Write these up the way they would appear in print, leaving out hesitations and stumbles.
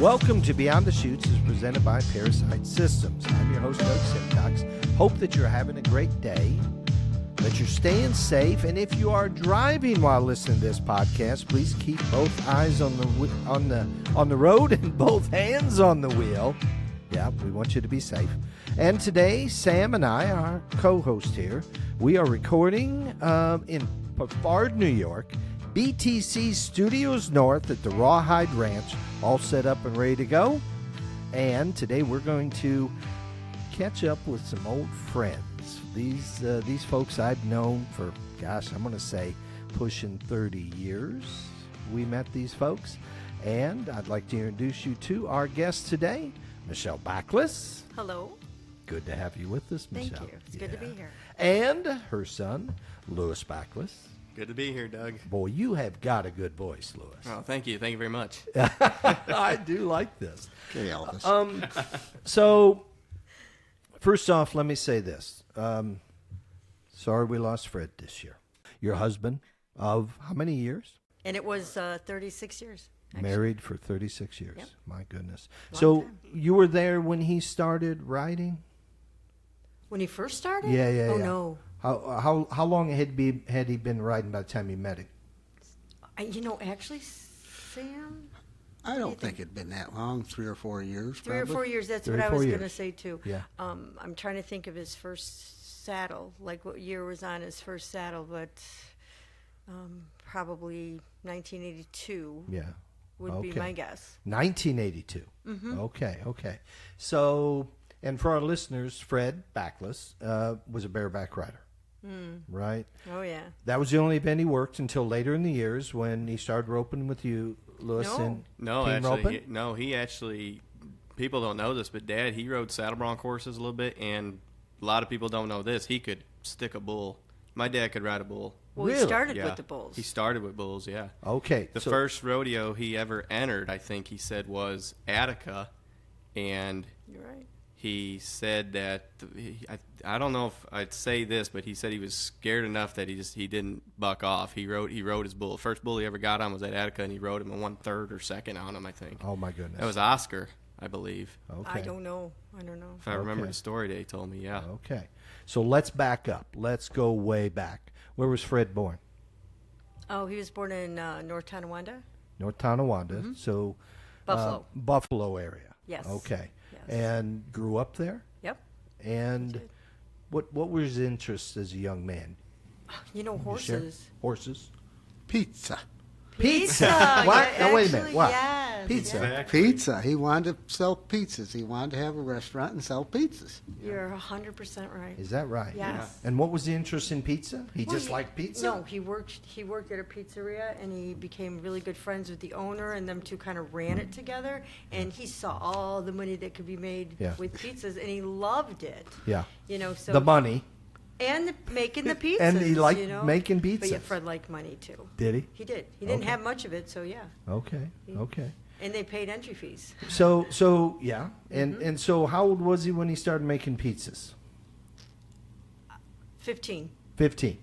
Welcome to Beyond the Chutes is presented by ParaSight Systems. I'm your host, Doug Simcox. Hope that you're having a great day, that you're staying safe, and if you are driving while listening to this podcast, please keep both eyes on the road and both hands on the wheel. Yeah, we want you to be safe. And today, Sam and I, our co-host here, we are recording in Brevard, New York, BTC Studios North at the Rawhide Ranch, all set up and ready to go. And today we're going to catch up with some old friends. These folks I've known for, gosh, I'm going to say pushing 30 years. We met these folks. And I'd like to introduce you to our guest today, Michelle Backlas. Hello. Good to have you with us, Michelle. Thank you. It's good to be here. And her son, Louis Backlas. Good to be here, Doug. Boy, you have got a good voice, Louis. Oh, thank you. Thank you very much. I do like this. Okay, Elvis. So, first off, let me say this. Sorry we lost Fred this year. Your husband of how many years? And it was 36 years. Actually. Married for 36 years. Yep. My goodness. Long So, time. you were there when he started riding? When he first started? Yeah. Oh, no. How long had he been riding by the time you met him? Actually, Sam? I don't think it'd been that long, 3 or 4 years. 3 or 4 years. That's 3 or what I 4 was going to years. say, too. Yeah. I'm trying to think of his first saddle, like what year was on his first saddle, but probably 1982 would be my guess. 1982. Mm-hmm. Okay. So, and for our listeners, Fred Backlas was a bareback rider, right? Oh, yeah. That was the only event he worked until later in the years when he started roping with you, Louis. No. And team roping? He actually, people don't know this, but Dad, he rode saddle bronc horses a little bit, and a lot of people don't know this. He could stick a bull. My dad could ride a bull. Well, Really? he started Yeah. with the bulls. He started with bulls, yeah. Okay. The first rodeo he ever entered, I think he said, was Attica, and You're right. he said that I don't know if I'd say this, but he said he was scared enough that he didn't buck off. He rode his bull. First bull he ever got on was at Attica, and he rode him and won third or second on him, I think. Oh, my goodness. That was Oscar, I believe. Okay. I don't know. If I remember Okay. the story they told me, yeah. Okay. So let's back up. Let's go way back. Where was Fred born? Oh, he was born in North Tonawanda. North Tonawanda. So Buffalo. Buffalo area. Yes. Okay. Yes. And grew up there? Yep. And did. what was his interest as a young man? Horses. Horses. Pizza. Pizza. Yeah, What? No, wait a minute. actually, What? yes, Pizza. yes. Pizza. He wanted to sell pizzas. He wanted to have a restaurant and sell pizzas. You're 100% right. Is that right? Yes. And what was the interest in pizza? He Well, just liked pizza? No, he worked at a pizzeria, and he became really good friends with the owner, and them two kind of ran it together. And he saw all the money that could be made Yeah. with pizzas, and he loved it. Yeah. So The money. and making the pizzas. And he liked making But yeah, pizzas. Fred liked money too. Did he? He did. He didn't Okay. have much of it, so yeah. Okay. And they paid entry fees. So yeah. Mm-hmm. And so how old was he when he started making pizzas? 15. 15.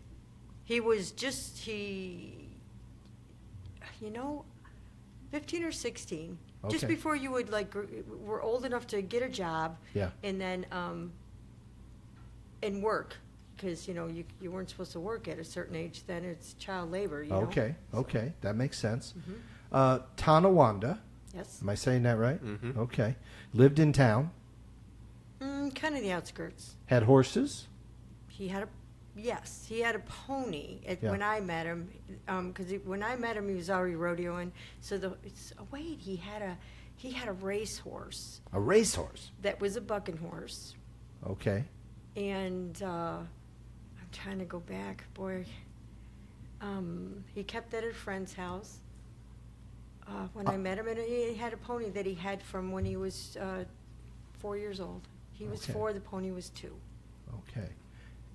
He was 15 or 16. Just Okay. before you would were old enough to get a job. Yeah. And then and work, because you weren't supposed to work at a certain age. Then it's child labor. Okay. That makes sense. Mm-hmm. Tonawanda. Yes. Am I saying that right? Mm-hmm. Okay. Lived in town. Kind of the outskirts. Had horses. He had a pony Yeah. when I met him, because when I met him he was already rodeoing. So he had a racehorse A racehorse. that was a bucking horse, Okay. and I'm trying to go back, boy. He kept that at a friend's house when I met him, and he had a pony that he had from when he was 4 years old. He was Okay. 4, the pony was 2. Okay.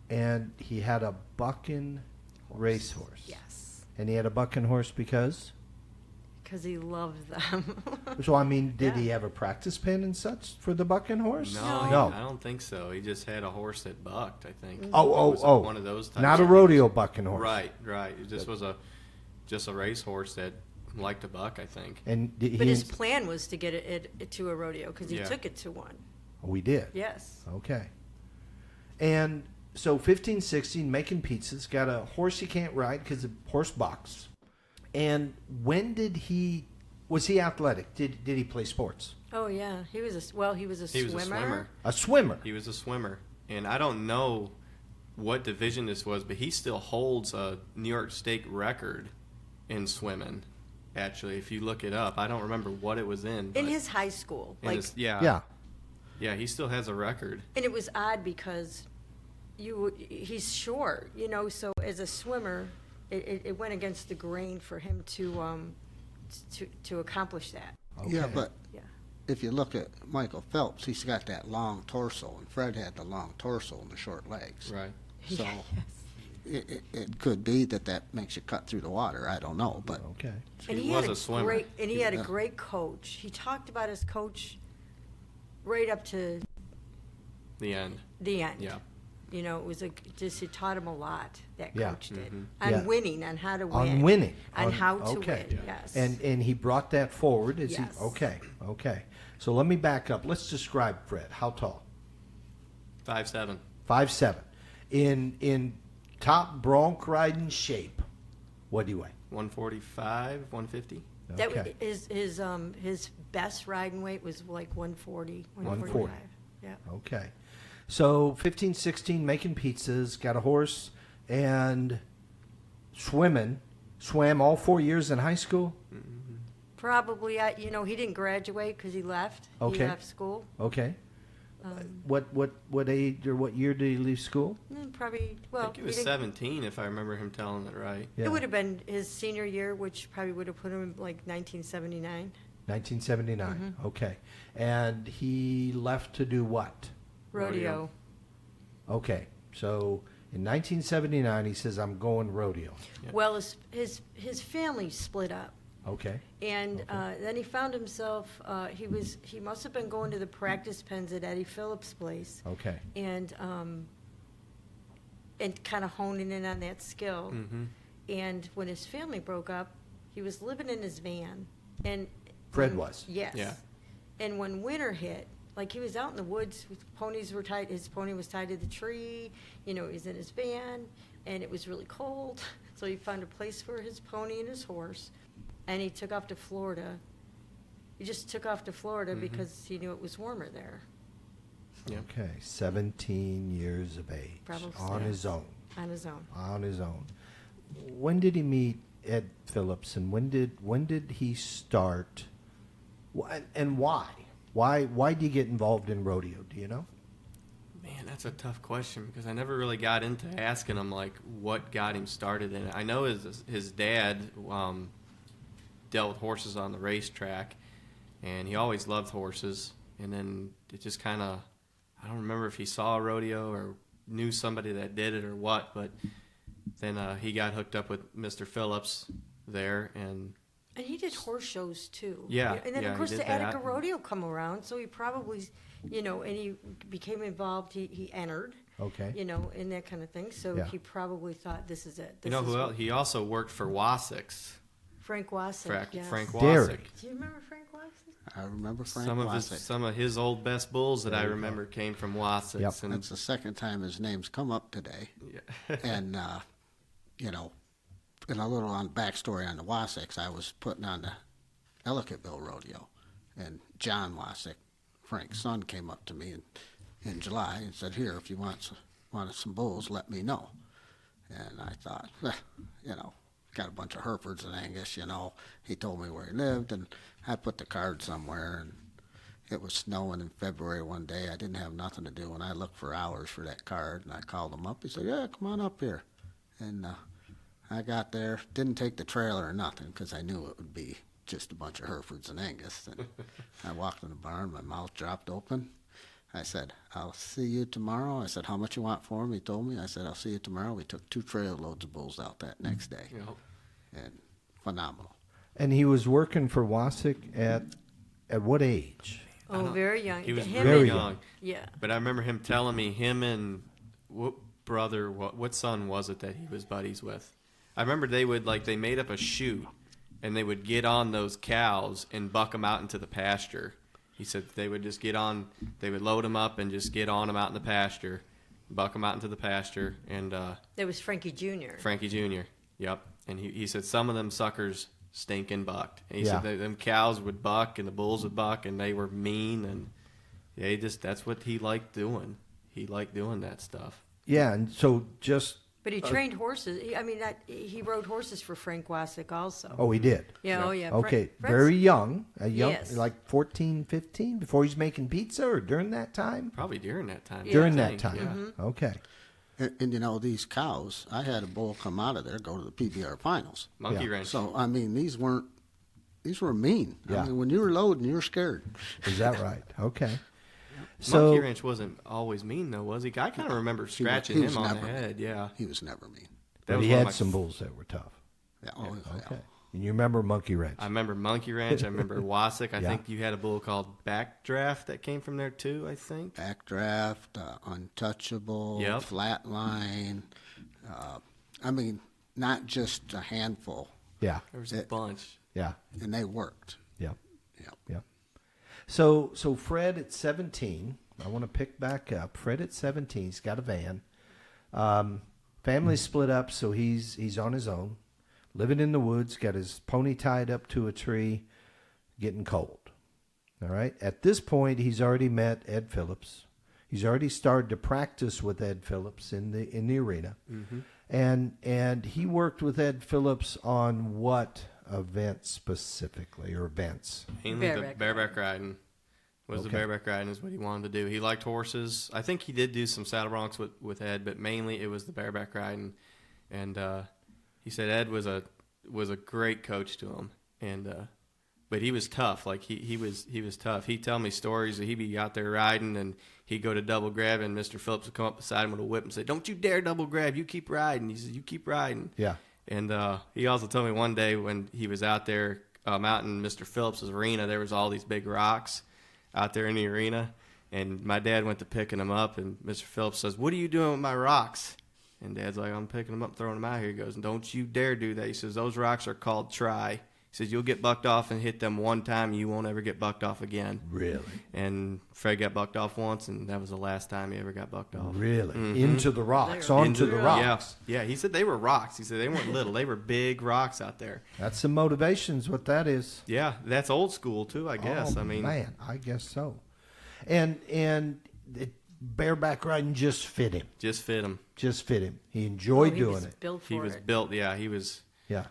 And he had a bucking racehorse. Yes. And he had a bucking horse because? Because he loved them. So, I mean, did Yeah. he have a practice pen and such for the bucking horse? No, I don't think so. He just had a horse that bucked, I think. Oh, It was oh. One of those types Not a of rodeo bucking horse. Right. It just was just a racehorse that liked a buck, I think. And But his plan was to get it to a rodeo because he Yeah. took it to one. we did. Yes. Okay. And so 15, 16, making pizzas. Got a horse he can't ride because the horse bucks. And when did was he athletic? Did he play sports? Oh yeah, he was a swimmer. He was a swimmer. A swimmer. He was a swimmer. And I don't know what division this was, but he still holds a New York State record in swimming. Actually, if you look it up, I don't remember what it was in. In his high school, Yeah. Yeah, he still has a record. and it was odd because he's short, so as a swimmer, it went against the grain for him to accomplish that. Yeah, Okay. but Yeah. if you look at Michael Phelps, he's got that long torso, and Fred had the long torso and the short legs. Right. So it could be that makes you cut through the water. I don't know, but Okay. And He he was had a swimmer. He had a Yeah. great coach. He talked about his coach right up to The end. the end. Yeah. It was he taught him a lot. That Yeah. coach did Mhm. on Yeah. winning, on how to win, On winning. on how to okay. win. Yes. And he brought that forward. Yes. Okay. So let me back up. Let's describe Fred. How tall? 5'7". 5'7". In top bronc riding shape. What do you weigh? 145, 150. that Okay. his best riding weight was like 140, 140. 145. Yeah. Okay. So 15, 16, making pizzas, got a horse, and swimming. Swam all 4 years in high school? Probably, he didn't graduate because he left. Okay. He left school. Okay. What age or what year did he leave school? Probably, I well, think it was he didn't- 17, if I remember him telling it right. Yeah. It would have been his senior year, which probably would have put him like 1979. 1979. Mm-hmm. Okay. And he left to do what? Rodeo. Okay. So in 1979, he says, I'm going rodeo. Yeah. Well, his family split up. Okay. And then he found himself, he must have been going to the practice pens at Eddie Phillips' place Okay. and kind of honing in on that skill. Mm-hmm. And when his family broke up, he was living in his van. And Fred was? Yes. Yeah. And when winter hit, like he was out in the woods, ponies were tied, his pony was tied to the tree, he was in his van, and it was really cold. So he found a place for his pony and his horse, and he took off to Florida. He just took off to Florida because he knew it was warmer there. Yeah. Okay. 17 years of age. Probably On so. his own. On his own. On his own. When did he meet Ed Phillips, and when did he start? And why? Why did he get involved in rodeo? Do you know? Man, that's a tough question because I never really got into asking him like what got him started in it. I know his dad dealt with horses on the racetrack, and he always loved horses. And then it just kind of, I don't remember if he saw a rodeo or knew somebody that did it or what, but then he got hooked up with Mr. Phillips there, and And he did horse shows too. Yeah, And then yeah, of he course did the Attica that. Rodeo come around, so he probably, and he became involved. He entered. Okay. In that kind of thing. So Yeah. he probably thought, this is it. you know who else? He also worked for Wasix. Frank Wasik. Yes. Frank Derek. Wasik. Do you remember Frank Wasik? I remember Frank Some Wasik. of his old best bulls that There I you go. remember came from Wasix. Yep. And That's the second time his name's come up today. yeah. And, and a little on backstory on the Wasiks, I was putting on the Ellicottville Rodeo, and John Wasick, Frank's son, came up to me in July and said, "Here, if you want some bulls, let me know." And I thought, got a bunch of Herefords and Angus, He told me where he lived, and I put the card somewhere, and it was snowing in February one day. I didn't have nothing to do, and I looked for hours for that card, and I called him up. He said, "Yeah, come on up here." And I got there, didn't take the trailer or nothing, because I knew it would be just a bunch of Herefords and Angus. And I walked in the barn, my mouth dropped open. I said, "I'll see you tomorrow." I said, "How much you want for them?" He told me. I said, "I'll see you tomorrow." We took 2 trailer loads of bulls out that next day. Yep. And phenomenal. And he was working for Wasik at what age? Oh, very young. He was Him really Very and- young. Yeah. But I remember him telling me him and what son was it that he was buddies with? I remember they made up a chute, and they would get on those cows and buck them out into the pasture. He said they would just get on, they would load them up and just get on them out in the pasture, buck them out into the pasture. And That was Frankie Jr. Frankie Jr., yep. And he said some of them suckers stinking bucked. And he Yeah. said them cows would buck and the bulls would buck and they were mean. And yeah, that's what he liked doing. He liked doing that stuff. Yeah, and so just But he trained horses. He rode horses for Frank Wasik also. he did. Yeah, oh yeah. Okay, Frank's- very young, Yes. like 14, 15, before he's making pizza, or during that time? Probably during that time. During I that think, time. yeah. Mm-hmm. Okay. And, you know, these cows, I had a bull come out of there, go to the PBR finals. Monkey Yeah. wrench. So, I mean, these were mean. Yeah. I mean, when you were loading, you were scared. Is that right? Okay. Monkey wrench wasn't always mean though, was he? I kind of remember scratching he was him on the never head. mean. Yeah, He was never mean. But was he one had of my some bulls that were tough. Yeah, Okay. And you remember Monkey Wrench? I remember Monkey Ranch. I remember Wasik. I Yeah. think you had a bull called Backdraft that came from there too, I think. Backdraft, Untouchable, Yep. Flatline. I mean, not just a handful, Yeah. There was a bunch. Yeah. and they worked. Yeah. Yeah. Yeah. So Fred at 17, I want to pick back up. Fred at 17, he's got a van. Family split up, so he's on his own, living in the woods, got his pony tied up to a tree, getting cold. All right. At this point, he's already met Ed Phillips. He's already started to practice with Ed Phillips in the arena, and he worked with Ed Phillips on what events specifically, or events? Mainly the Bareback bareback riding. The Okay. bareback riding is what he wanted to do. He liked horses. I think he did do some saddle broncs with Ed, but mainly it was the bareback riding. And he said Ed was a great coach to him, and but he was tough. Like he was tough. He'd tell me stories that he'd be out there riding and he'd go to double grab and Mr. Phillips would come up beside him with a whip and say, "Don't you dare double grab. You keep riding." He said, "You keep riding." Yeah. And he also told me one day when he was out there out in Mr. Phillips' arena, there was all these big rocks out there in the arena. And my dad went to picking them up, and Mr. Phillips says, "What are you doing with my rocks?" And Dad's like, "I'm picking them up, throwing them out here." He goes, "Don't you dare do that." He says, "Those rocks are called try." He says, "You'll get bucked off and hit them one time, and you won't ever get bucked off again." Really? And Fred got bucked off once, and that was the last time he ever got bucked off. Really? Into the rocks, They're- onto the rocks. Yeah, he said they were rocks. He said they weren't little. They were big rocks out there. That's some motivations, what that is. Yeah, that's old school, too, I guess. Oh, I mean, man, I guess so. And it, bareback riding just fit him. just fit him. Just fit him. He enjoyed he doing was it. built for He was it. built, yeah, he was. Yeah.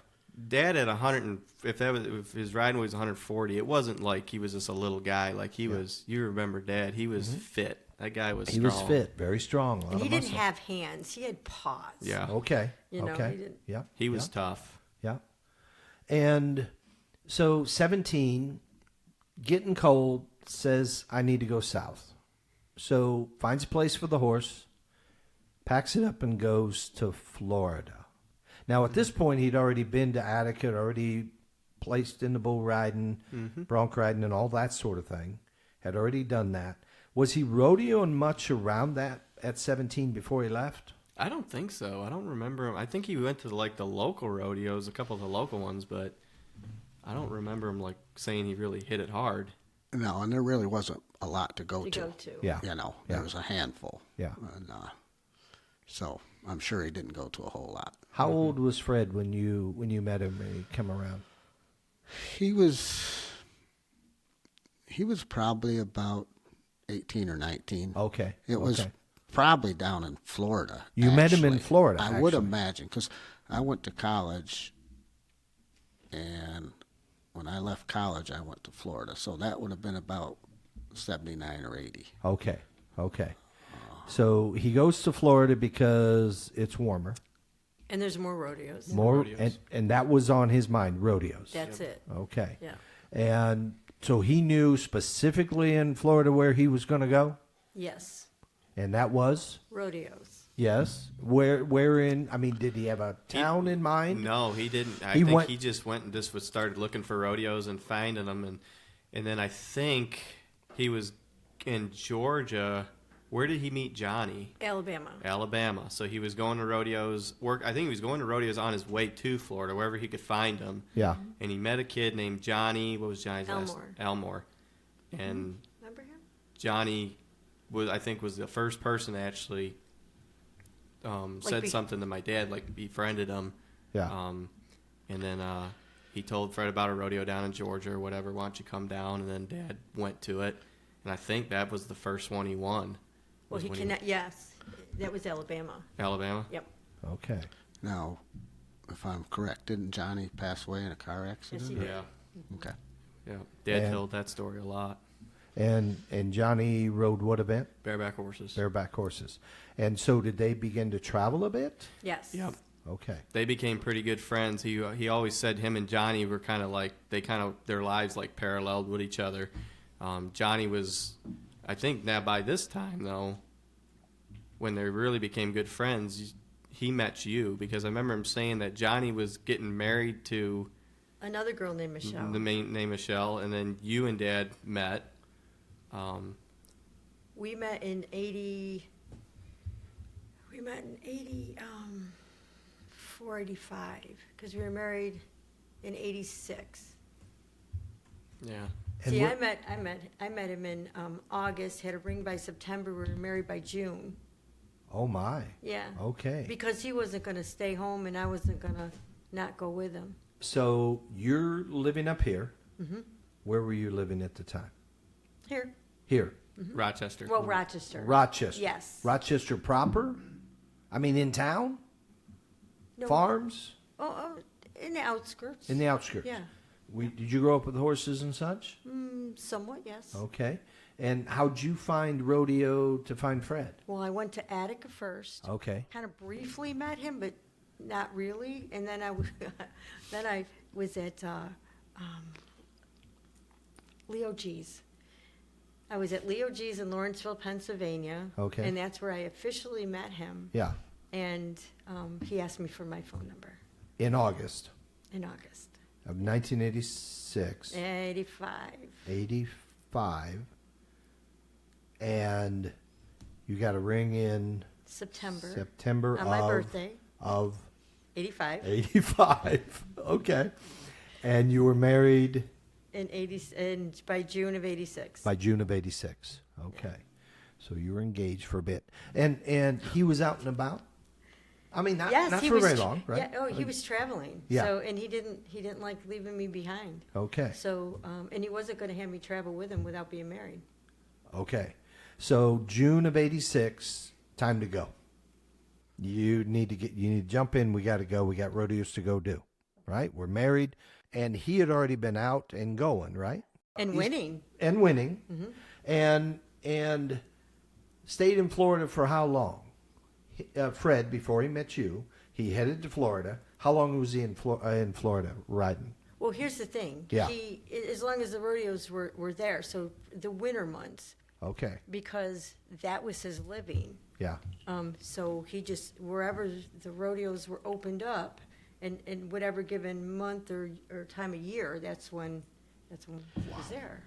Dad at 100, and if his riding was 140, it wasn't like he was just a little guy. Like he was, you remember Dad, he was fit. That guy was He strong. was fit, very strong. A lot And he of didn't muscle. have hands. He had paws. Yeah. Okay. You know, okay. he didn't- Yeah. He was yeah. tough. Yeah. And so 17, getting cold, says, I need to go south. So finds a place for the horse, packs it up, and goes to Florida. Now, at this point, he'd already been to Attica, already placed in the bull riding, bronc riding, and all that sort of thing. Had already done that. Was he rodeoing much around that at 17 before he left? I don't think so. I don't remember him. I think he went to like the local rodeos, a couple of the local ones, but I don't remember him like saying he really hit it hard. No, and there really wasn't a lot to go To to. go to. Yeah. You know, Yeah. there was a handful. Yeah. And, so I'm sure he didn't go to a whole lot. How old was Fred when you met him and he come around? He was probably about 18 or 19. Okay. It was okay. probably down in Florida. You met him in actually. Florida, I would actually. imagine, because I went to college, and when I left college, I went to Florida. So that would have been about 79 or 80. Okay. Okay. So he goes to Florida because it's warmer. And there's more rodeos. More rodeos. and that was on his mind, rodeos. That's it. Okay. Yeah. And so he knew specifically in Florida where he was going to go, Yes. and that was Rodeos. yes. Where in? I mean, did he have a town in mind? No, he didn't. I He think went- he just went and just started looking for rodeos and finding them, and then I think he was in Georgia Where did he meet Johnny? Alabama. So he was going to rodeos. I think he was going to rodeos on his way to Florida, wherever he could find them. Yeah. And he met a kid named Johnny. What was Johnny's last name? Elmore. And Remember him? Johnny was the first person to actually said something to my dad, like befriended him. Yeah. And then he told Fred about a rodeo down in Georgia or whatever. Why don't you come down? And then Dad went to it, and I think that was the first one he won. Well, he cannot. Yes, that was Alabama. Alabama. Yep. Okay. Now, if I'm correct, didn't Johnny pass away in a car accident? Yes, he did. Yeah. Okay. Yeah. Dad And- told that story a lot. And Johnny rode what event? Bareback horses. Bareback horses. And so did they begin to travel a bit? Yes. Yep. Okay. They became pretty good friends. He always said him and Johnny were kind of like their lives like paralleled with each other. Johnny was, I think now by this time though, when they really became good friends, he met you, because I remember him saying that Johnny was getting married to Another girl named Michelle. the main name Michelle, and then you and Dad met. We met in 80. We met in 84, 85, because we were married in 86. Yeah. And See, what- I met him in August. Had a ring by September. We were married by June. Oh my. Yeah. Okay. Because he wasn't going to stay home, and I wasn't going to not go with him. So you're living up here. Mm-hmm. Where were you living at the time? Here. Here. Rochester. Well, Rochester. Rochester. Yes. Rochester proper? I mean, in town? No. Farms? Oh, in the outskirts. In the outskirts? Yeah. Did you grow up with horses and such? Somewhat, yes. Okay. And how'd you find rodeo to find Fred? Well, I went to Attica first. Okay. Kind of briefly met him, but not really. And then I was at Leo G's. I was at Leo G's in Lawrenceville, Pennsylvania. Okay. And that's where I officially met him. Yeah. And he asked me for my phone number In August in August. of 1986. 85. 85. And you got a ring in September On my birthday. Of 85. 85. Okay. And you were married And by June of 86. by June of 86. Okay. So you were engaged for a bit. And he was out and about? I mean, not he for was very long, right? Yeah, he was traveling. Yeah. So, and he didn't like leaving me behind. Okay. So, and he wasn't going to have me travel with him without being married. Okay. So June of 86, time to go. You need to jump in. We got to go. We got rodeos to go do. Right? We're married. And he had already been out and going, right? And winning. And winning. Mm-hmm. And stayed in Florida for how long? Fred, before he met you, he headed to Florida. How long was he in Florida riding? Well, here's the thing. Yeah. As long as the rodeos were there, so the winter months, Okay. because that was his living. Yeah. So he just, wherever the rodeos were opened up, and whatever given month or time of year, that's when he was there.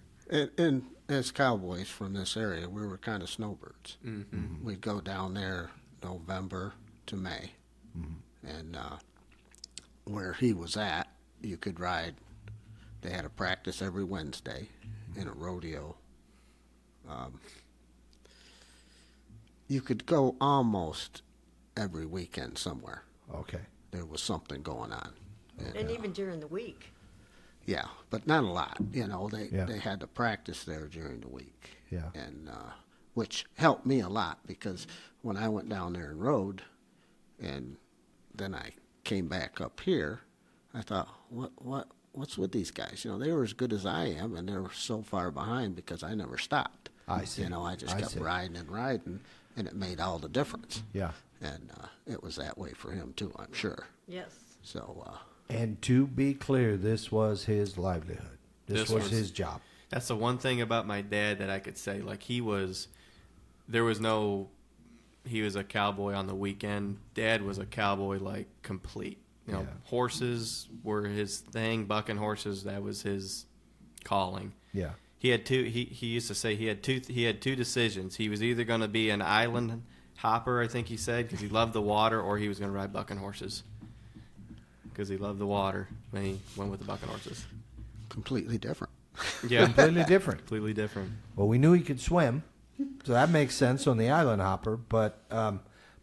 And as cowboys from this area, we were kind of snowbirds. Mm-hmm. We'd go down there November to May. Mm-hmm. And where he was at, you could ride. They had a practice every Wednesday in a rodeo. You could go almost every weekend somewhere. Okay. There was something going on. And even during the week. Yeah, but not a lot. You know, they Yeah. had to practice there during the week. Yeah. And which helped me a lot, because when I went down there and rode, and then I came back up here, I thought, what's with these guys? You know, they were as good as I am, and they were so far behind because I never stopped. I see. You know, I just kept see. riding and riding, and it made all the difference. Yeah. And it was that way for him too, I'm sure. Yes. So. And to be clear, this was his livelihood. This was was- his job. That's the one thing about my dad that I could say. Like, he was a cowboy on the weekend. Dad was a cowboy, like, complete. You know, Yeah. horses were his thing. Bucking horses, that was his calling. Yeah. He had two. He used to say he had two decisions. He was either going to be an island hopper, I think he said, because he loved the water, or he was going to ride bucking horses because he loved the water when he went with the bucking horses. Completely different. Yeah, Completely different. completely different. Well, we knew he could swim, so that makes sense on the island hopper. But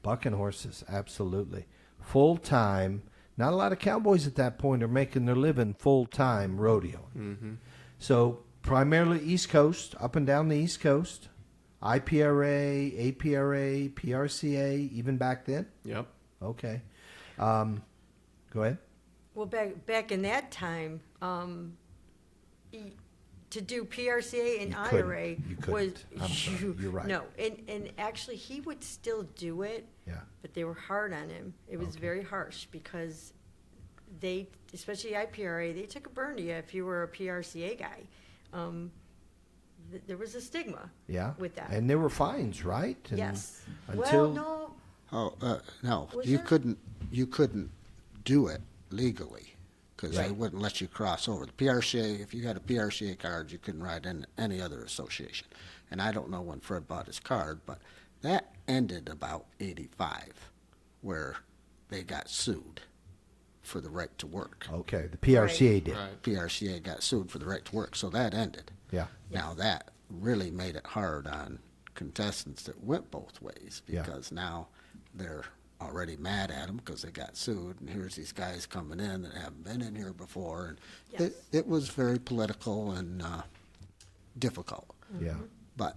bucking horses, absolutely full time. Not a lot of cowboys at that point are making their living full time rodeo. Mm-hmm. So primarily East Coast, up and down the East Coast, IPRA, APRA, PRCA, even back then. Yep. Okay, go ahead. Well, back in that time, to do PRCA and You couldn't. IRA You couldn't. was I'm sorry. You're right. No, and actually he would still do it, Yeah. but they were hard on him. It was Okay. very harsh because they, especially IPRA, they took a burn to you if you were a PRCA guy. There was a stigma. Yeah. With that. And there were fines, right? And Yes. Until Well, no. Oh, no, Was you there? couldn't do it legally because they Right. wouldn't let you cross over. The PRCA, if you had a PRCA card, you couldn't ride in any other association. And I don't know when Fred bought his card, but that ended about 85, where they got sued for the right to work. Okay, the PRCA did. Right. PRCA got sued for the right to work, so that ended. Yeah. Now that really made it hard on contestants that went both ways Yeah. because now they're already mad at them because they got sued, and here's these guys coming in that haven't been in here before, and Yes. it was very political and difficult. Yeah. But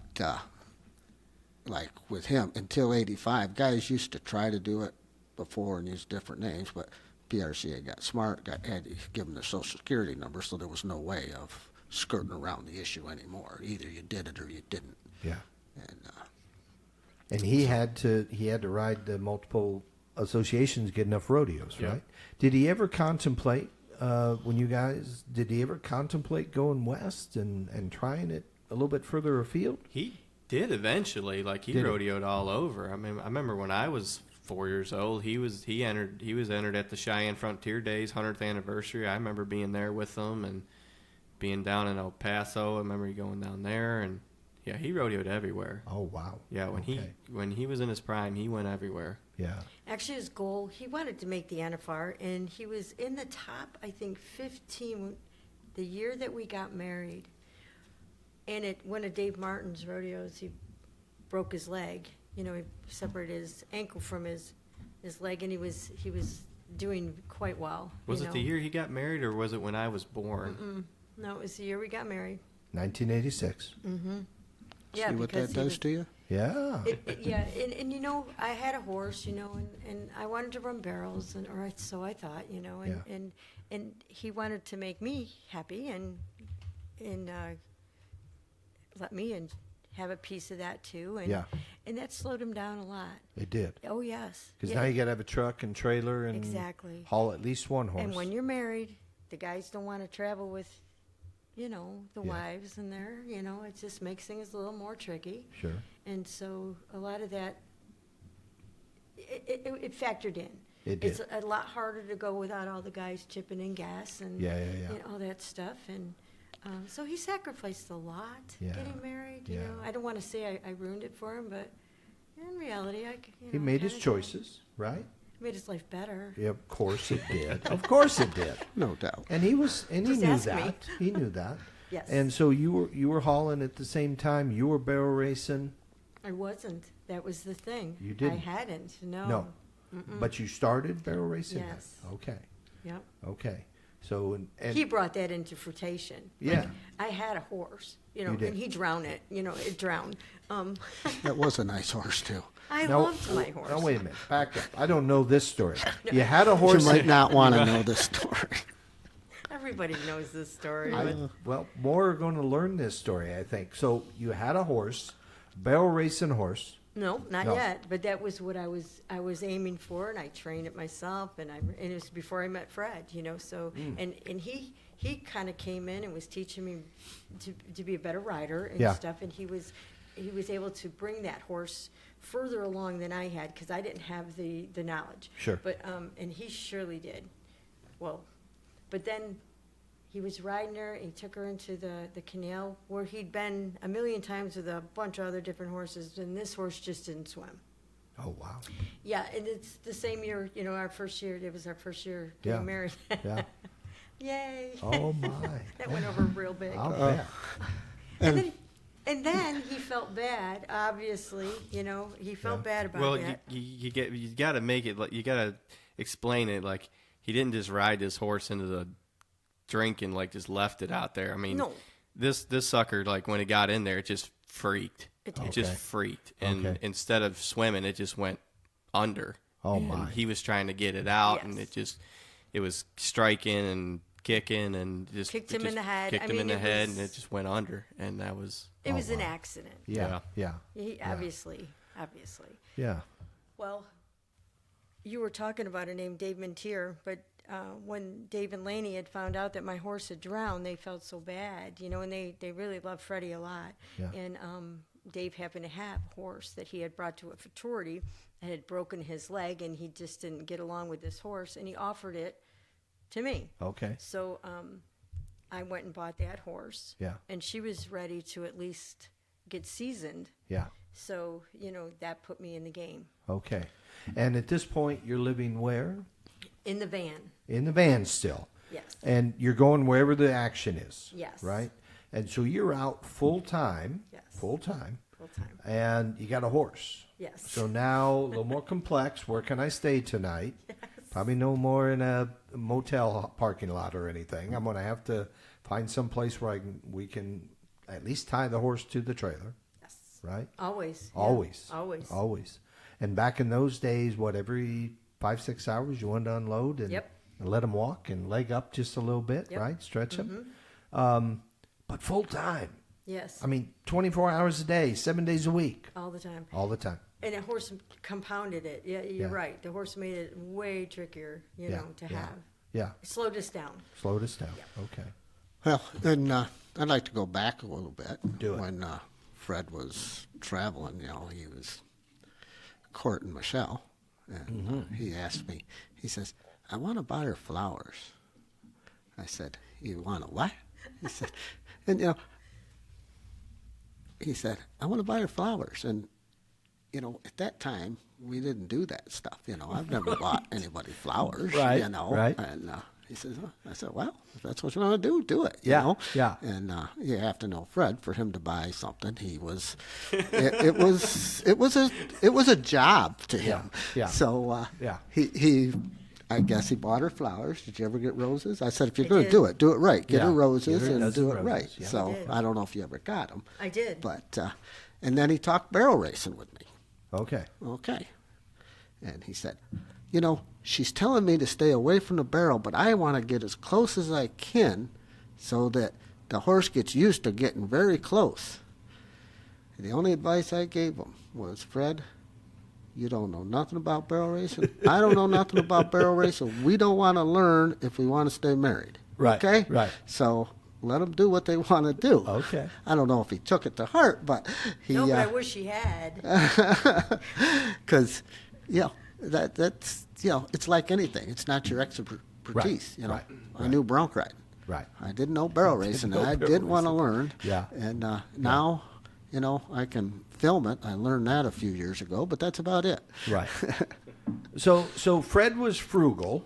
like with him, until '85, guys used to try to do it before and use different names, but PRCA got smart, had to give them their social security number, so there was no way of skirting around the issue anymore. Either you did it or you didn't. Yeah. And And he had to ride the multiple associations, get enough rodeos, Yeah. right? Did he ever contemplate did he ever contemplate going west and trying it a little bit further afield? He did eventually. Like he Did he? rodeoed all over. I mean, I remember when I was 4 years old, he was entered at the Cheyenne Frontier Days 100th anniversary. I remember being there with them and being down in El Paso. I remember going down there, and yeah, he rodeoed everywhere. Oh wow. Yeah, when he was in his prime, he went everywhere. Yeah. Actually, his goal, he wanted to make the NFR, and he was in the top, I think, 15 the year that we got married. And at one of Dave Martin's rodeos, he broke his leg. You know, he separated his ankle from his leg, and he was doing quite well. Was you it the know. year he got married, or was it when I was born? No, it was the year we got married. 1986. Yeah, see what because that he does was- to you? Yeah. Yeah, and you know, I had a horse, you know, and I wanted to run barrels, so I thought, you know, and he wanted to make me happy and let me and have a piece of that too, and Yeah. and that slowed him down a lot. It did. Oh yes, Because yeah. now you got to have a truck and trailer and Exactly. haul at least one horse. And when you're married, the guys don't want to travel with, you know, the Yeah. wives, and you know, it just makes things a little more tricky. Sure. And so a lot of that, it factored in. It It's did. a lot harder to go without all the guys chipping in gas and Yeah. and all that stuff. And so he sacrificed a lot Yeah. getting married. You Yeah. know, I don't want to say I ruined it for him, but in reality, He made his choices, right? Made his life better. Yeah, of course it did. Of course it did. No doubt. And he knew Just ask me. that. He knew that. Yes. And so you were hauling at the same time. You were barrel racing. I wasn't. That was the thing. You didn't? I hadn't. No. No. But you started barrel racing. then? Yes. Okay. Yep. Okay. So and He brought that into fruitation. Yeah. Like, I had a horse, you know, You did. and he drowned it. You know, it drowned. That was a nice horse too. I now, loved my horse. Now wait a minute. Back up. I don't know this story. You had a horse. You might not want to know this story. Everybody knows this story. Well, more are going to learn this story, I think. So you had a horse, barrel racing horse. No, not No. yet. But that was what I was aiming for, and I trained it myself. And it was before I met Fred, you know. So and he kind of came in and was teaching me to be a better rider and Yeah. stuff. And he was able to bring that horse further along than I had because I didn't have the knowledge. Sure. But and he surely did. Well, but then he was riding her. He took her into the canal where he'd been a million times with a bunch of other different horses, and this horse just didn't swim. Oh, wow. Yeah, and it's the same year, our first year. It was our first year getting Yeah. married. Yeah. Yay. Oh, my. That went over real big. I'll bet. And then he felt bad, obviously, he felt bad about Well, that. you got to make it, you got to explain it. Like, he didn't just ride this horse into the drink and, like, just left it out there. I mean, No. this sucker, like, when it got in there, it just freaked. It It did. just Okay. freaked. And Okay. instead of swimming, it just went under. Oh, And my. he was trying to get it out, and Yes. it was striking and kicking and just Kicked it him in just the head. Kicked I him mean, in the it head, was- and it just went under. And that was It was an wow. accident. Yeah. Yeah. He, obviously. Yeah. Well, you were talking about a name, Dave Mintier, but when Dave and Laney had found out that my horse had drowned, they felt so bad, and they really loved Freddie a lot. Yeah. And Dave happened to have a horse that he had brought to a futurity that had broken his leg, and he just didn't get along with this horse, and he offered it to me. Okay. So I went and bought that horse. Yeah. And she was ready to at least get seasoned. Yeah. So, that put me in the game. Okay. And at this point, you're living where? In the van. In the van still. Yes. And you're going wherever the action is. Yes. Right? And so you're out full time. Yes. Full time. Full time. And you got a horse. Yes. So now a little more complex. Where can I stay tonight? Probably no more in a motel parking lot or anything. I'm going to have to find some place where we can at least tie the horse to the trailer. Yes. Right? Always. Yeah. Always. Always. Always. And back in those days, every 5-6 hours you wanted to unload and, Yep. and let them walk and leg up just a little bit, Yep. right? Stretch them. Mm-hmm. But full time. Yes. I mean, 24 hours a day, 7 days a week, All the time. all the time. And a horse compounded it. Yeah, you're Yeah. right. The horse made it way trickier, to Yeah. have. Yeah. It slowed us down. Slowed us down. Okay. Well, and I'd like to go back a little bit. Do it. When Fred was traveling, he was courting Michelle, and he asked me, he says, I want to buy her flowers. I said, you want to what? He said, and he said, I want to buy her flowers. And, at that time, we didn't do that stuff. I've never bought anybody flowers, Right, right. And he says, I said, well, if that's what you want to do, do it. Yeah, You know? yeah. And you have to know Fred, for him to buy something, he was, it was a job to him. yeah. So Yeah. he I guess he bought her flowers. Did you ever get roses? I said, if you're I going to did. do it right. Get Yeah. her roses Get her a and dozen do it roses, right. yeah. So I did. I don't know if you ever got them. I did. But and then he talked barrel racing with me. Okay. Okay. And he said, she's telling me to stay away from the barrel, but I want to get as close as I can so that the horse gets used to getting very close. And the only advice I gave him was, Fred, you don't know nothing about barrel racing. I don't know nothing about barrel racing. We don't want to learn if we want to stay married. Right, Okay? right. So let them do what they want to do. Okay. I don't know if he took it to heart, but he... No, but I wish he had. Because, that's, it's like anything. It's not your expertise, Right, I knew bronc riding. Right. I didn't know barrel racing, know and I barrel did want to racing. learn. Yeah. And now, I can film it. I learned that a few years ago, but that's about it. Right. So Fred was frugal.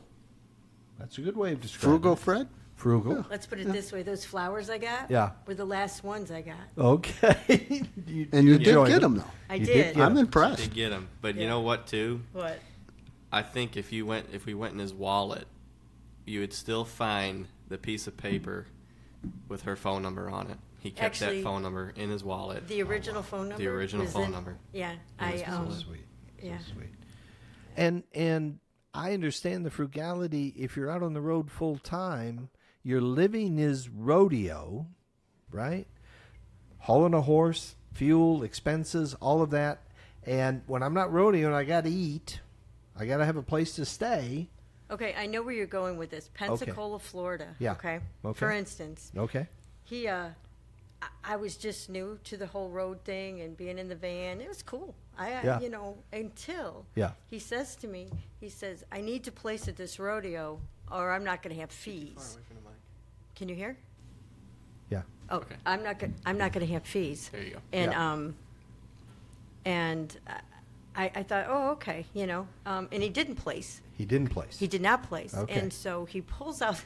That's a good way of describing Frugal it. Fred? Frugal. Let's put it this way. Those flowers I got Yeah. were the last ones I got. Okay. And you did enjoyed get them. them, though. I You did. get I'm 'em. impressed. to get him. But you Yeah. know what, too? What? I think if we went in his wallet, you would still find the piece of paper with her phone number on it. He kept Actually, that phone number in his wallet. The original phone number? The original was phone in- number. Yeah. It I was So sweet. yeah. So sweet. And I understand the frugality. If you're out on the road full time, your living is rodeo, right? Hauling a horse, fuel, expenses, all of that. And when I'm not rodeoing, I got to eat. I got to have a place to stay. Okay, I know where you're going with this. Pensacola, Florida. Yeah. Okay. Okay. For instance, Okay. he I was just new to the whole road thing and being in the van. It was cool. Yeah. Until Yeah. he says to me, he says, I need to place at this rodeo or I'm not going to have fees. Can you hear? Yeah. Oh, Okay. I'm not gonna have fees. There you go. And Yeah. and I thought, oh, okay, and he didn't place. He didn't place. He did not place. Okay. And so he pulls out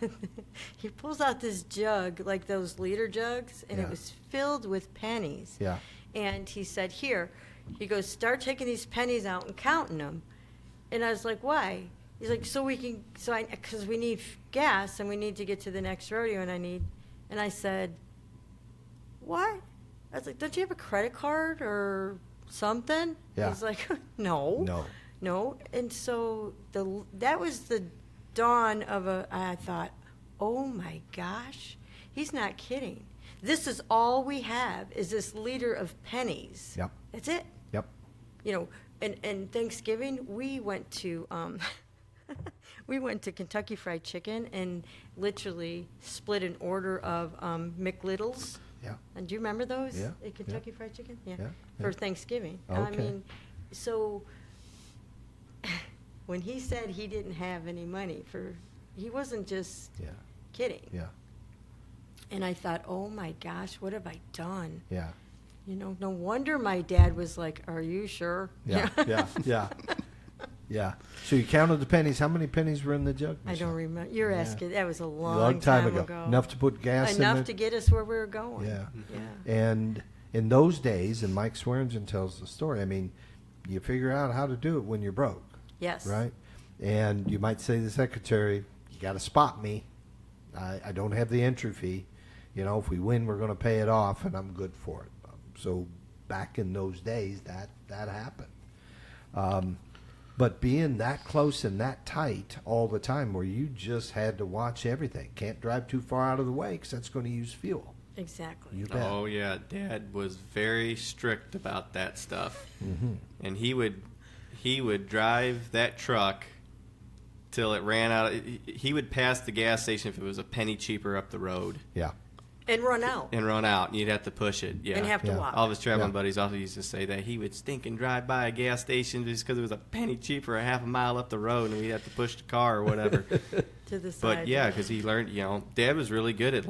this jug, like those liter jugs, and Yeah. it was filled with pennies. Yeah. And he said, here, he goes, start taking these pennies out and counting them. And I was like, why? He's like, because we need gas and we need to get to the next rodeo and I said, what? I was like, don't you have a credit card or something? Yeah. He's like, no. No. And so that was the dawn of I thought, oh my gosh, he's not kidding. This is all we have is this liter of pennies. Yep. That's it. Yep. And Thanksgiving, we went to Kentucky Fried Chicken and literally split an order of McLittles. Yeah. And do you remember those? Yeah, At Kentucky Fried Chicken? Yeah. Yeah, For yeah. Thanksgiving. I Okay. mean, so when he said he didn't have any money he wasn't just Yeah. kidding. Yeah. And I thought, oh my gosh, what have I done? Yeah. No wonder my dad was like, are you sure? Yeah. Yeah. Yeah. Yeah. So you counted the pennies. How many pennies were in the jug? I Michelle? don't remember. You're Yeah. asking. That was a long, Long time ago. ago. Enough to put gas in Enough there? to get us where we were going. Yeah. Yeah. And in those days, and Mike Swearingen tells the story, I mean, you figure out how to do it when you're broke, Yes. right? And you might say to the secretary, you got to spot me. I don't have the entry fee. If we win, we're going to pay it off, and I'm good for it. So back in those days, that happened. But being that close and that tight all the time where you just had to watch everything. Can't drive too far out of the way because that's going to use fuel. Exactly. You bet. Oh yeah, Dad was very strict about that stuff, and he would drive that truck till it ran out. He would pass the gas station if it was a penny cheaper up the road, Yeah. And run out. and run out, and you'd have to push it. Yeah, And have to Yeah. walk. all of his traveling Yeah. buddies also used to say that he would stink and drive by a gas station just because it was a penny cheaper, a half a mile up the road, and we'd have to push the car or whatever. To the side. But yeah, because he learned, Dad was really good at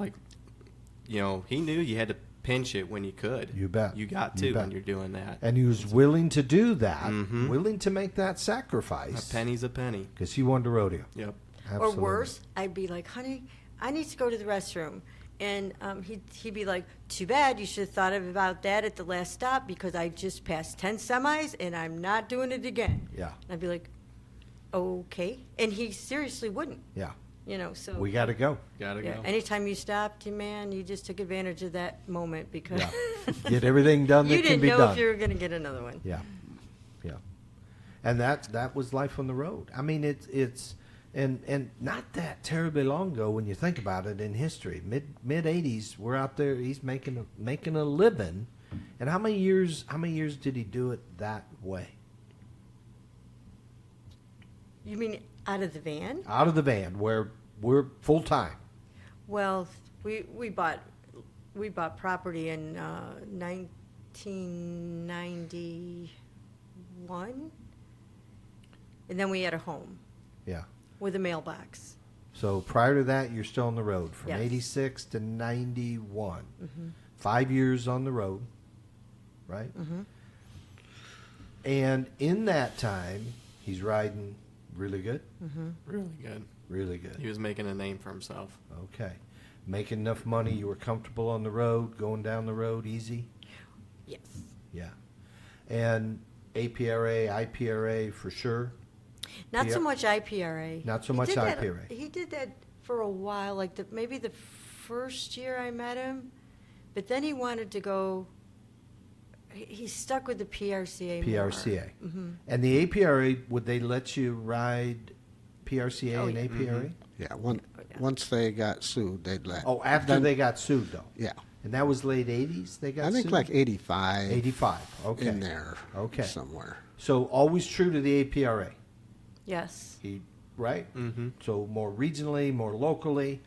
he knew you had to pinch it when you could. You bet. You got You to bet. when you're doing that. And he was willing to do that, Mhm. willing to make that A sacrifice. penny's a penny. Because he wanted to rodeo. Yep. Absolutely. Or worse, I'd be like, honey, I need to go to the restroom. And he'd be like, too bad, you should have thought about that at the last stop because I just passed 10 semis and I'm not doing it again. Yeah. And I'd be like, okay. And he seriously wouldn't, Yeah. so. We got to go. Gotta Yeah, go. anytime you stopped, man, you just took advantage of that moment because Yeah. Get everything done that you can didn't be know done. if you were going to get another one. Yeah. Yeah. And that was life on the road. I mean, it's and not that terribly long ago when you think about it in history. Mid 80s, we're out there. He's making a living. And how many years did he do it that way? You mean out of the van? Out of the van, where we're full time. Well, we bought property in 1991, and then we had a home Yeah. with a mailbox. So prior to that, you're still on the road from Yes. 86 to 91. Mm-hmm. 5 years on the road, right? Mm-hmm. And in that time, he's riding really good, Really good. really good. He was making a name for himself. Okay. Making enough money, you were comfortable on the road, going down the road easy? Yes. Yeah. And APRA, IPRA for sure? Not so Yeah. much IPRA. Not so He much did that- IPRA. He did that for a while, like maybe the first year I met him, but then he wanted to go. He stuck with the PRCA. PRCA. Mm-hmm. And the APRA, would they let you ride PRCA Oh, and yeah. APRA? Yeah, yeah. once they got sued, they'd let. Oh, after then- they got sued, though? Yeah. And that was late 80s they got I think sued? like 85. 85, okay. In there. Okay. Somewhere. So always true to the APRA, Yes. Mm. right? Mm-hmm. So more regionally, more locally.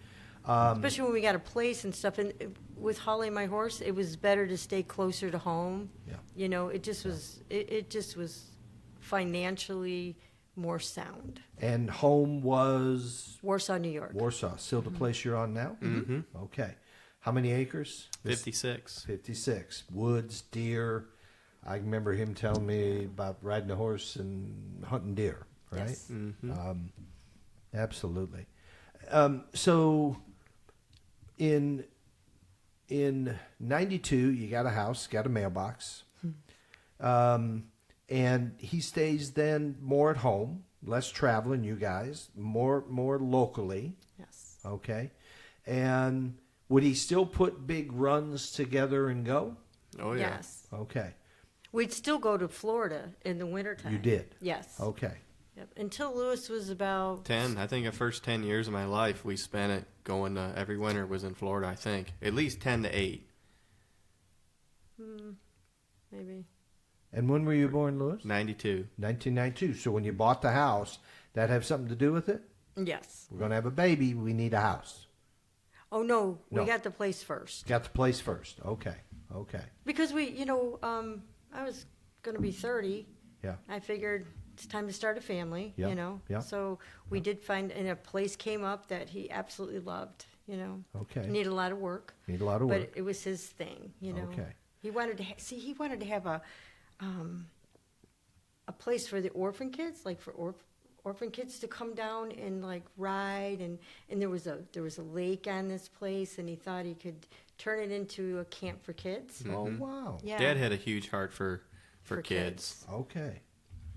Especially when we got a place and stuff. And with Holly, my horse, it was better to stay closer to home. Yeah. It just was. It just was financially more sound. And home was Warsaw, New York. Warsaw. Still the place you're on now? Mm-hmm. Okay. How many acres? 56. 56. Woods, deer. I remember him telling me about riding a horse and hunting deer, right? Yes. Mm-hmm. Absolutely. So in 92, you got a house, got a mailbox. And he stays then more at home, less traveling, you guys, more locally. Yes. Okay. And would he still put big runs together and go? Oh, yeah. Yes. Okay. We'd still go to Florida in the wintertime. You did? Yes. Okay. Yep. Until Lewis was about 10. I think the first 10 years of my life, we spent it going every winter was in Florida, I think. At least 10 to 8. maybe. And when were you born, Lewis? 92. 1992. So when you bought the house, that have something to do with it? Yes. We're going to have a baby. We need a house. Oh no, No. we got the place first. Got the place first. Okay. Okay. Because I was going to be 30. Yeah. I figured it's time to start a family, Yeah, yeah. So we did find, and a place came up that he absolutely loved, Okay. Needed a lot of work. Need a lot of But work. it was his thing, Okay. He wanted to he wanted to have a place for the orphan kids, like for orphan kids to come down and like ride, and there was a lake on this place, and he thought he could turn it into a camp for kids. Oh, wow. Yeah. Dad had a huge heart for kids. Okay.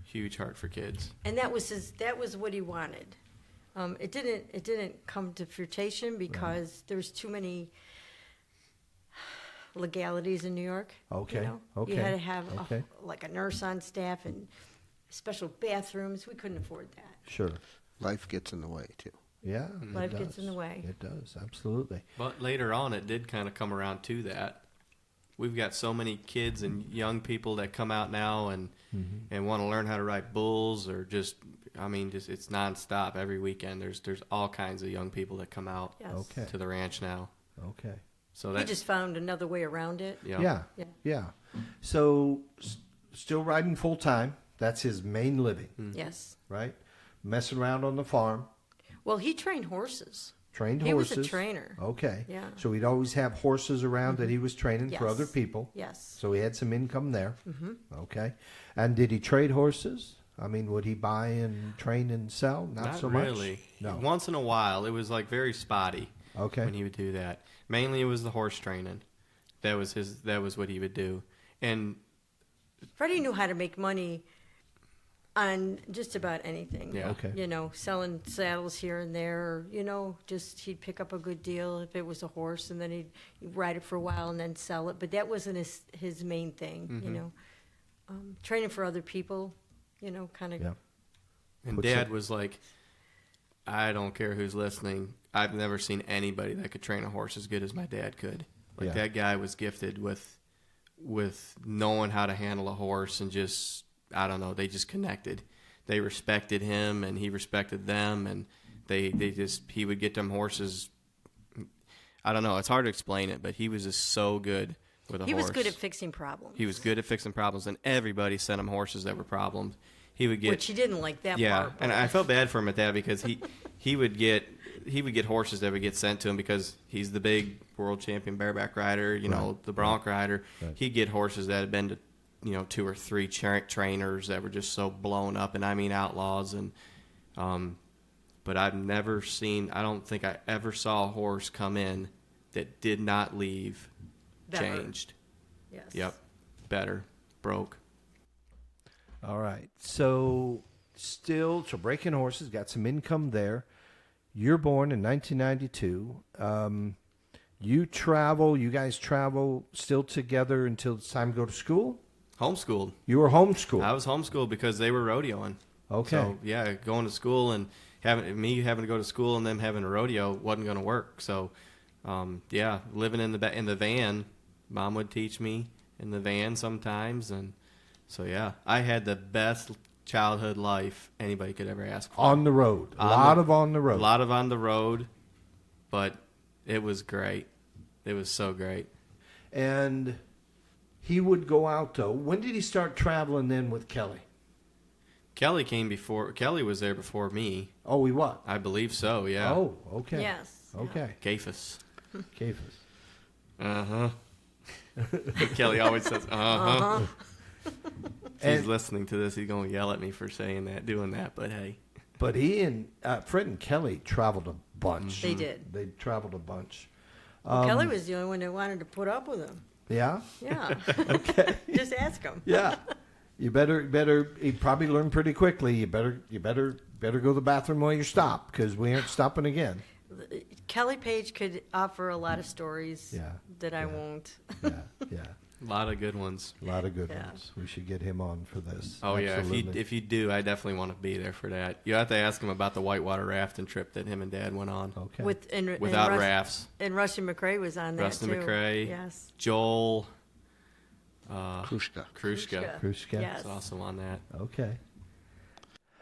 Huge heart for kids. And that was what he wanted. It didn't come to fruition because there was too many legalities in New York. Okay, okay, You had to have okay. like a nurse on staff and special bathrooms. We couldn't afford that. Sure. Life gets in the way, too. Yeah. Life it gets does. in the way. It does. Absolutely. But later on, it did kind of come around to that. We've got so many kids and young people that come out now and want to learn how to ride bulls or just it's nonstop every weekend. There's all kinds of young people that come out Yes. Okay. to the ranch now. Okay. So He that just found another way around it. Yeah. Yeah. Yeah. So still riding full time. That's his main living, Yes. right? Messing around on the farm. Well, he trained horses. Trained He horses. was a trainer. Okay. Yeah. So he'd always have horses around that he was training for Yes. other people. Yes. So he had some income there. Mm-hmm. Okay. And did he trade horses? I mean, would he buy and train and sell? Not so really. much. No. Once in a while, it was like very spotty. Okay. When he would do that. Mainly, it was the horse training. That was what he would do. And Freddie knew how to make money on just about anything. Yeah. Okay. Selling saddles here and there, just he'd pick up a good deal if it was a horse, and then he'd ride it for a while and then sell it. But that wasn't his main thing, training for other people, kind of. Yeah. And Puts Dad it- was like, I don't care who's listening. I've never seen anybody that could train a horse as good as my dad could. Like Yeah. that guy was gifted with knowing how to handle a horse and just, I don't know, they just connected. They respected him and he respected them, and he would get them horses. I don't know, it's hard to explain it, but he was just so good with a horse. He was good at fixing problems. He was good at fixing problems, and everybody sent him horses that were problems. He would get Which he didn't like that yeah, part. and I felt bad for him at that because he would get horses that would get sent to him because he's the big world champion bareback rider, the bronc rider. Right. He'd get horses that had been to 2 or 3 trainers that were just so blown up, and I mean outlaws. And but I've never seen. I don't think I ever saw a horse come in that did not leave Better. changed. Yes. Yep, better, broke. All right. So breaking horses, got some income there. You're born in 1992. You guys travel still together until it's time to go to school? Homeschooled. You were homeschooled. I was homeschooled because they were rodeoing. Okay. So yeah, going to school and having to go to school and them having a rodeo wasn't going to work. So living in the van, Mom would teach me in the van sometimes, and so yeah, I had the best childhood life anybody could ever ask for. On the road. A lot of on the road. A lot of on the road, but it was great. It was so great. And he would go out, though. When did he start traveling then with Kelly? Kelly came before. Kelly was there before me. Oh, he what? I believe so. Yeah. Oh, okay. Yes. Okay. Cephas. Cephas. Uh huh. Kelly always says, uh huh. If he's listening to this, he's going to yell at me for saying that, doing that, but hey. But he and Fred and Kelly traveled a bunch. They did. They traveled a bunch. Kelly was the only one that wanted to put up with him. Yeah? Yeah. Okay. Just ask him. Yeah. You better. He probably learned pretty quickly. You better go to the bathroom while you stop, because we aren't stopping again. Kelly Page could offer a lot of stories that I won't. Yeah, yeah. A lot of good ones. A lot of good ones. We should get him on for this. Oh, Absolutely. yeah. If you do, I definitely want to be there for that. You have to ask him about the whitewater rafting trip that him and Dad went on. Okay. Without rafts. And Rusty McRae was on that, Rusty too. McRae. Yes. Joel. Krushka. Krushka. Yes. Is also on that. Okay.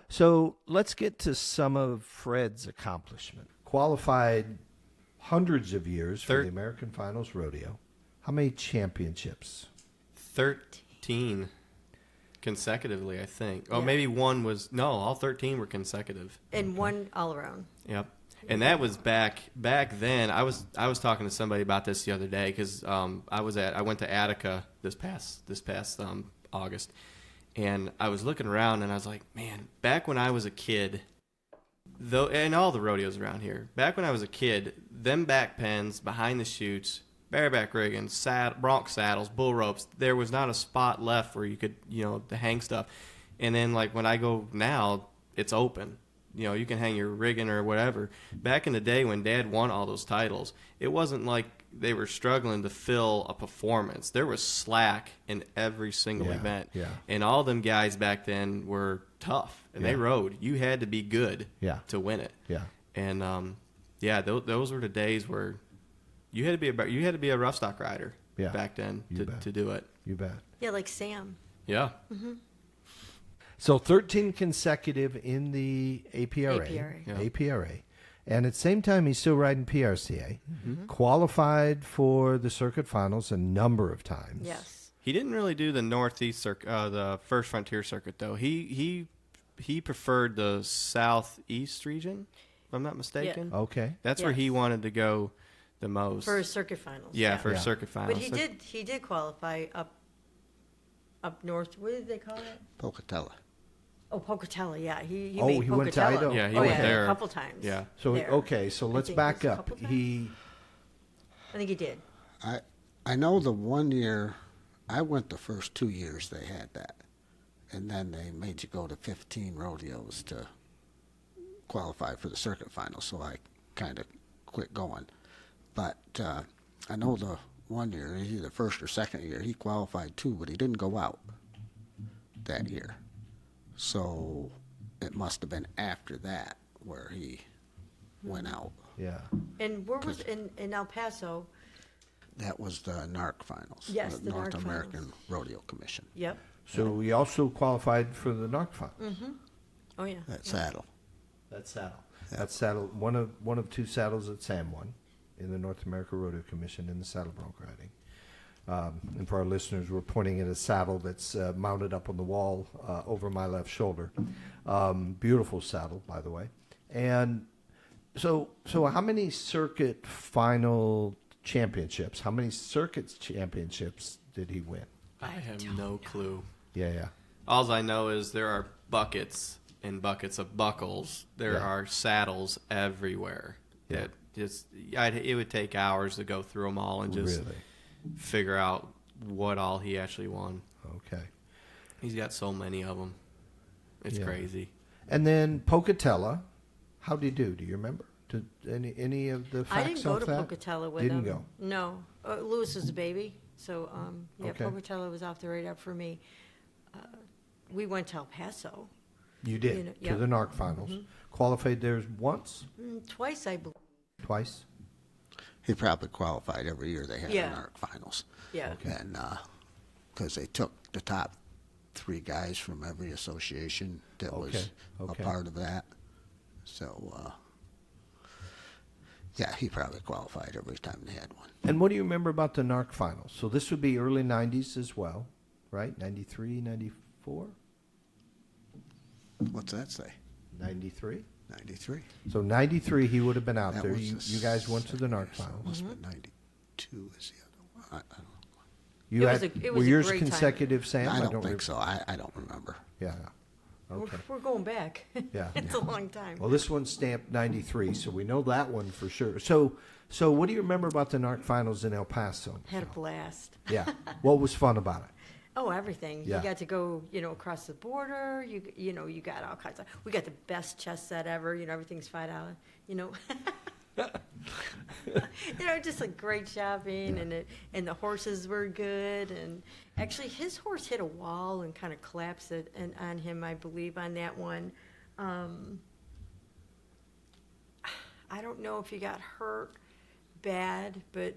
So let's get to some of Fred's accomplishment. Qualified hundreds of years for the American Finals Rodeo. How many championships? 13 consecutively, I think. Oh, maybe one was... No, all 13 were consecutive. And one all around. Yep. And that was back then. I was talking to somebody about this the other day, because I went to Attica this past August, and I was looking around and I was like, man, back when I was a kid, though, and all the rodeos around here, back when I was a kid, them back pens behind the chutes, bareback rigging, bronc saddles, bull ropes, there was not a spot left where you could, to hang stuff. And then like when I go now, it's open. You can hang your rigging or whatever. Back in the day when Dad won all those titles, it wasn't like they were struggling to fill a performance. There was slack in every single event. Yeah. And all them guys back then were tough, and they rode. You had to be good to win it. Yeah. And those were the days where you had to be a rough stock rider back then to do it. You bet. Yeah, like Sam. Yeah. Mm-hmm. So 13 consecutive in the APRA. APRA. And at the same time, he's still riding PRCA. Mm-hmm. Qualified for the circuit finals a number of times. Yes. He didn't really do the Northeast circuit, the First Frontier circuit, though. He preferred the Southeast region, if I'm not mistaken. Yeah. Okay. That's where he wanted to go the most. For his circuit finals. Yeah, for circuit finals. But he did qualify up north. What did they call it? Pocatello. Oh, Pocatello, yeah. He made he Pocatello. went to Idaho? Yeah, he went there a couple times. Yeah. So, there. okay, so let's back up. I think he did. I know the one year, I went the first 2 years they had that. And then they made you go to 15 rodeos to qualify for the circuit final, so I kind of quit going. But I know the one year, either the first or second year, he qualified too, but he didn't go out that year. So it must have been after that where he went out. Yeah. And where was in El Paso? That was the NARC finals. Yes, the North NARC American finals. Rodeo Commission. Yep. So he also qualified for the NARC finals. Mm-hmm. Oh yeah. That saddle. That saddle. That saddle. One of two saddles that Sam won in the North American Rodeo Commission in the saddle bronc riding. And for our listeners, we're pointing at a saddle that's mounted up on the wall over my left shoulder. Beautiful saddle, by the way. And so how many circuit final championships? How many circuit championships did he win? I have no clue. Yeah. All I know is there are buckets and buckets of buckles. There are saddles everywhere. Yeah. It would take hours to go through them all and just figure out what all he actually won. Okay. He's got so many of them. It's crazy. And then Pocatello, how did he do? Do you remember? Did any of the facts I didn't go to that? Pocatello with Didn't him. go. No. Lewis was a baby, so Okay. Pocatello was off the radar for me. We went to El Paso. You did, Yeah. to the NARC finals. Mm-hmm. Qualified there once? Twice, I believe. Twice? He probably qualified every year they had the NARC finals. Yeah. And because they took the top 3 guys from every association that was a part of that. So, he probably qualified every time they had one. And what do you remember about the NARC finals? So this would be early 90s as well, right? 93, 94? What's that say? 93. 93. So 93, he would have been out That there. was You guys went to the NARC finals. Must have been 92 is the other one. I don't know. You It was had, it were was a yours great time. consecutive, Sam? I don't think remember. so. I don't remember. Yeah. Okay. We're going back. Yeah. It's a long time. Well, this one's stamped 93, so we know that one for sure. So what do you remember about the NARC finals in El Paso? Had a blast. Yeah. What was fun about it? Oh, everything. Yeah. You got to go, across the border. You got all kinds of. We got the best chess set ever. Everything's $5. Just like great shopping, and the horses were good. And actually, his horse hit a wall and kind of collapsed it, and on him, I believe, on that one. I don't know if he got hurt bad, but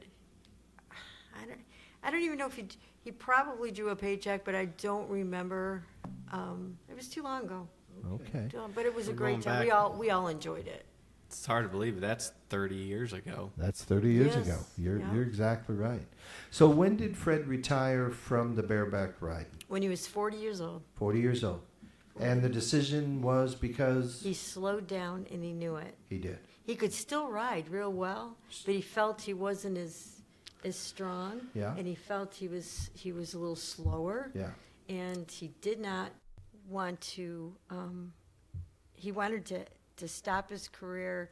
I don't even know if he probably drew a paycheck, but I don't remember. It was too long ago. Okay. But it was a We're great going time. back. We all enjoyed it. It's hard to believe, but that's 30 years ago. That's 30 years Yes. ago. You're Yeah. you're exactly right. So when did Fred retire from the bareback riding? When he was 40 years old, 40 years old. And the decision was because he slowed down and he knew it. he did. He could still ride real well, but he felt he wasn't as strong. Yeah. And he felt he was a little slower. Yeah. And he did not want to. He wanted to stop his career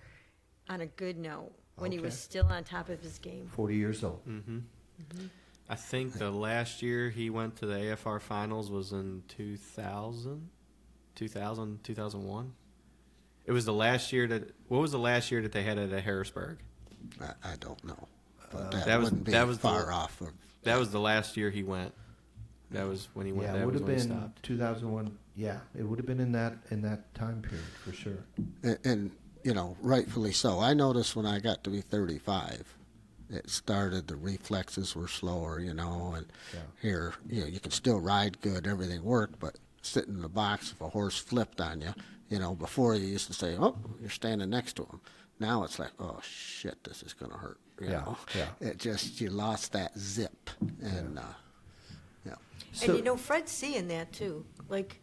on a good note when he was Okay. still on top of his game. 40 years old. I think the last year he went to the AFR finals was in 2000, 2001. It was the last year what was the last year that they had it at Harrisburg? I don't know. But that, that was- wouldn't be that was far the- off of. That was the last year he went. That was when he went. Yeah, that it would was have when he been stopped. 2001. Yeah, it would have been in that time period for sure. And rightfully so. I noticed when I got to be 35, it started, the reflexes were slower, and Yeah. here, you can still ride good, everything worked, but sitting in the box, if a horse flipped on you, before you used to say, oh, you're standing next to him. Now it's like, oh, shit, this is going to hurt. You Yeah, know? yeah. It just, you lost that zip. And, yeah. So, And Fred's seeing that too. Like,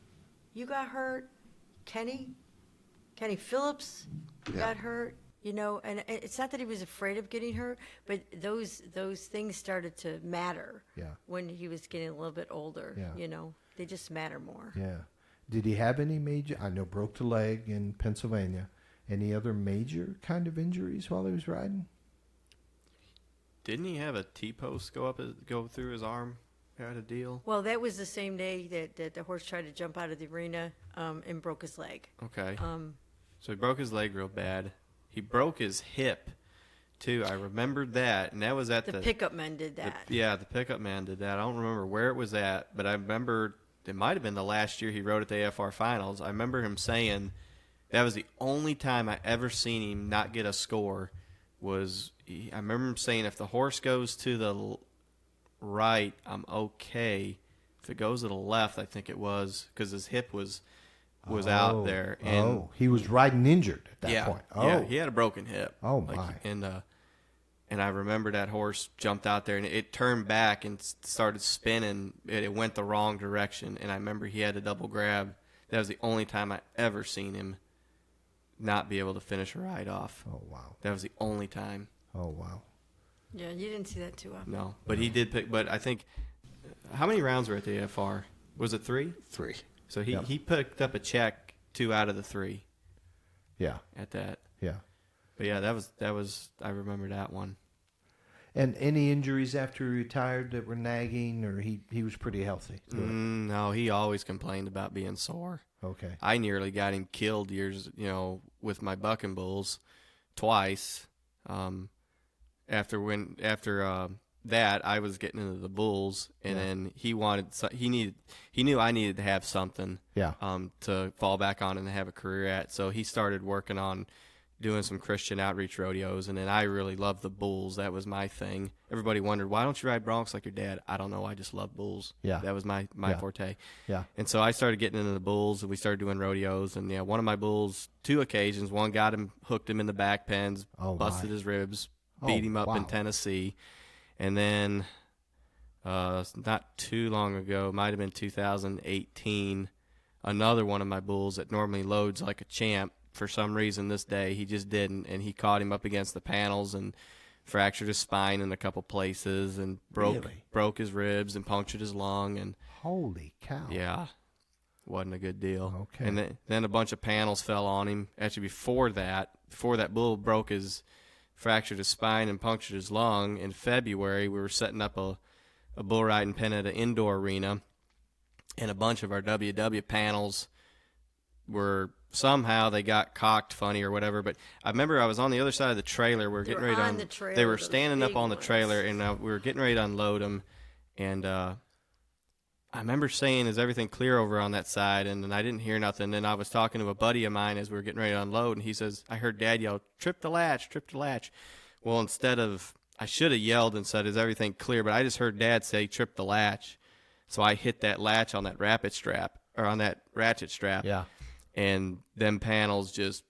you got hurt, Kenny Phillips Yeah. got hurt. And it's not that he was afraid of getting hurt, but those things started to matter. Yeah. When he was getting a little bit older. Yeah. They just matter more. yeah. Did he have any major? I know broke the leg in Pennsylvania. Any other major kind of injuries while he was riding? Didn't he have a T-post go through his arm? Had a deal. Well, that was the same day that the horse tried to jump out of the arena and broke his leg. Okay. So he broke his leg real bad. He broke his hip, too. I remembered that, and that was at The pickup men did that. the pickup man did that. I don't remember where it was at, but I remember it might have been the last year he rode at the AFR finals. I remember him saying that was the only time I ever seen him not get a score. I remember him saying, if the horse goes to the right, I'm okay. If it goes to the left, I think it was, because his hip was out there. And he was riding injured at that yeah, point. yeah, he had a broken hip. Oh, my. And I remember that horse jumped out there and it turned back and started spinning. It went the wrong direction, and I remember he had to double grab. That was the only time I ever seen him not be able to finish a ride off. Oh, wow. That was the only time. Oh, wow. Yeah, you didn't see that too often. No, but he did pick. But I think, how many rounds were at the AFR? Was it 3? 3. So Yep. he picked up a check 2 out of the 3 Yeah, at that. yeah. But yeah, that was I remember that one. And any injuries after he retired that were nagging, or he was pretty healthy? No, he always complained about being sore. Okay. I nearly got him killed with my bucking bulls twice. After that, I was getting into the bulls, and then he knew I needed to have something Yeah. to fall back on and have a career at. So he started working on doing some Christian outreach rodeos, and then I really loved the bulls. That was my thing. Everybody wondered, why don't you ride broncs like your dad? I don't know. I just love bulls. Yeah. That was my Yeah. forte. Yeah. And so I started getting into the bulls, and we started doing rodeos. And one of my bulls, 2 occasions, one hooked him in the back pens, Oh, busted my. his ribs, Oh, beat him up in wow. Tennessee. And then not too long ago, might have been 2018, another one of my bulls that normally loads like a champ. For some reason this day he just didn't, and he caught him up against the panels and fractured his spine in a couple places and broke his ribs and punctured his lung. And Holy cow. yeah, wasn't a good deal. Okay. And then a bunch of panels fell on him. Actually, before that bull fractured his spine and punctured his lung, in February we were setting up a bull riding pen at an indoor arena, and a bunch of our WW panels were somehow they got cocked funny or whatever. But I remember I was on the other side of the trailer. We were getting ready to on the trailer, they were those standing up big on the ones. trailer, and we were getting ready to unload them. And I remember saying, "Is everything clear over on that side?" And then I didn't hear nothing. Then I was talking to a buddy of mine as we were getting ready to unload, and he says, "I heard Dad yell, 'Trip the latch, trip the latch.'" Well, instead of, I should have yelled and said, "Is everything clear?" But I just heard Dad say, "Trip the latch." So I hit that latch on that ratchet strap. Yeah. And them panels just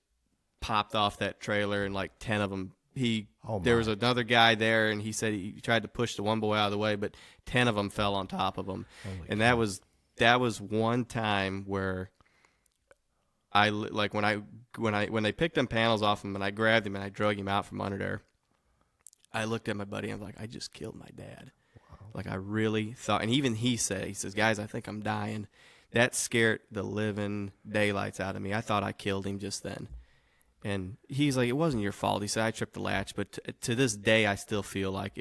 popped off that trailer, and like 10 of them. Oh, there my. was another guy there, and he said he tried to push the one boy out of the way, but 10 of them fell on top of him. And that was one time where I like when they picked them panels off him, and I grabbed him and I drug him out from under there. I looked at my buddy and I was like, I just killed my dad. Wow. Like, I really thought, and even he says, "Guys, I think I'm dying." That scared the living daylights out of me. I thought I killed him just then. And he's like, "It wasn't your fault." He said, "I tripped the latch." But to this day, I still feel like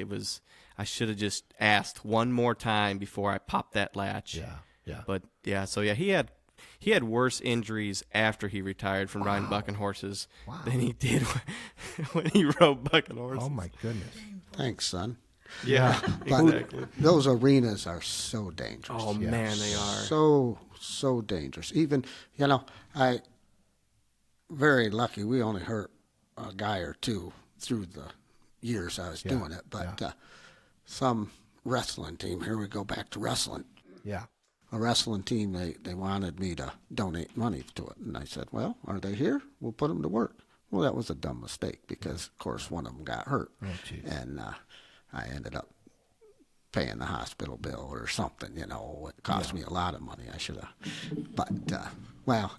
I should have just asked one more time before I popped that latch. Yeah, yeah. But yeah, so yeah, he had worse injuries after he retired from riding bucking horses than he did when he rode bucking horses. Oh, my goodness. Thanks, son. Yeah, But exactly. those arenas are so dangerous. Oh man, they are. So dangerous. Even, I very lucky. We only hurt a guy or two through the years I was doing it. But some wrestling team, here we go back to wrestling. Yeah. A wrestling team, they wanted me to donate money to it. And I said, "Well, are they here? We'll put them to work." Well, that was a dumb mistake because, of course, one of them got hurt. Oh, geez. And I ended up paying the hospital bill or something, It cost me a lot of money. I should have. But,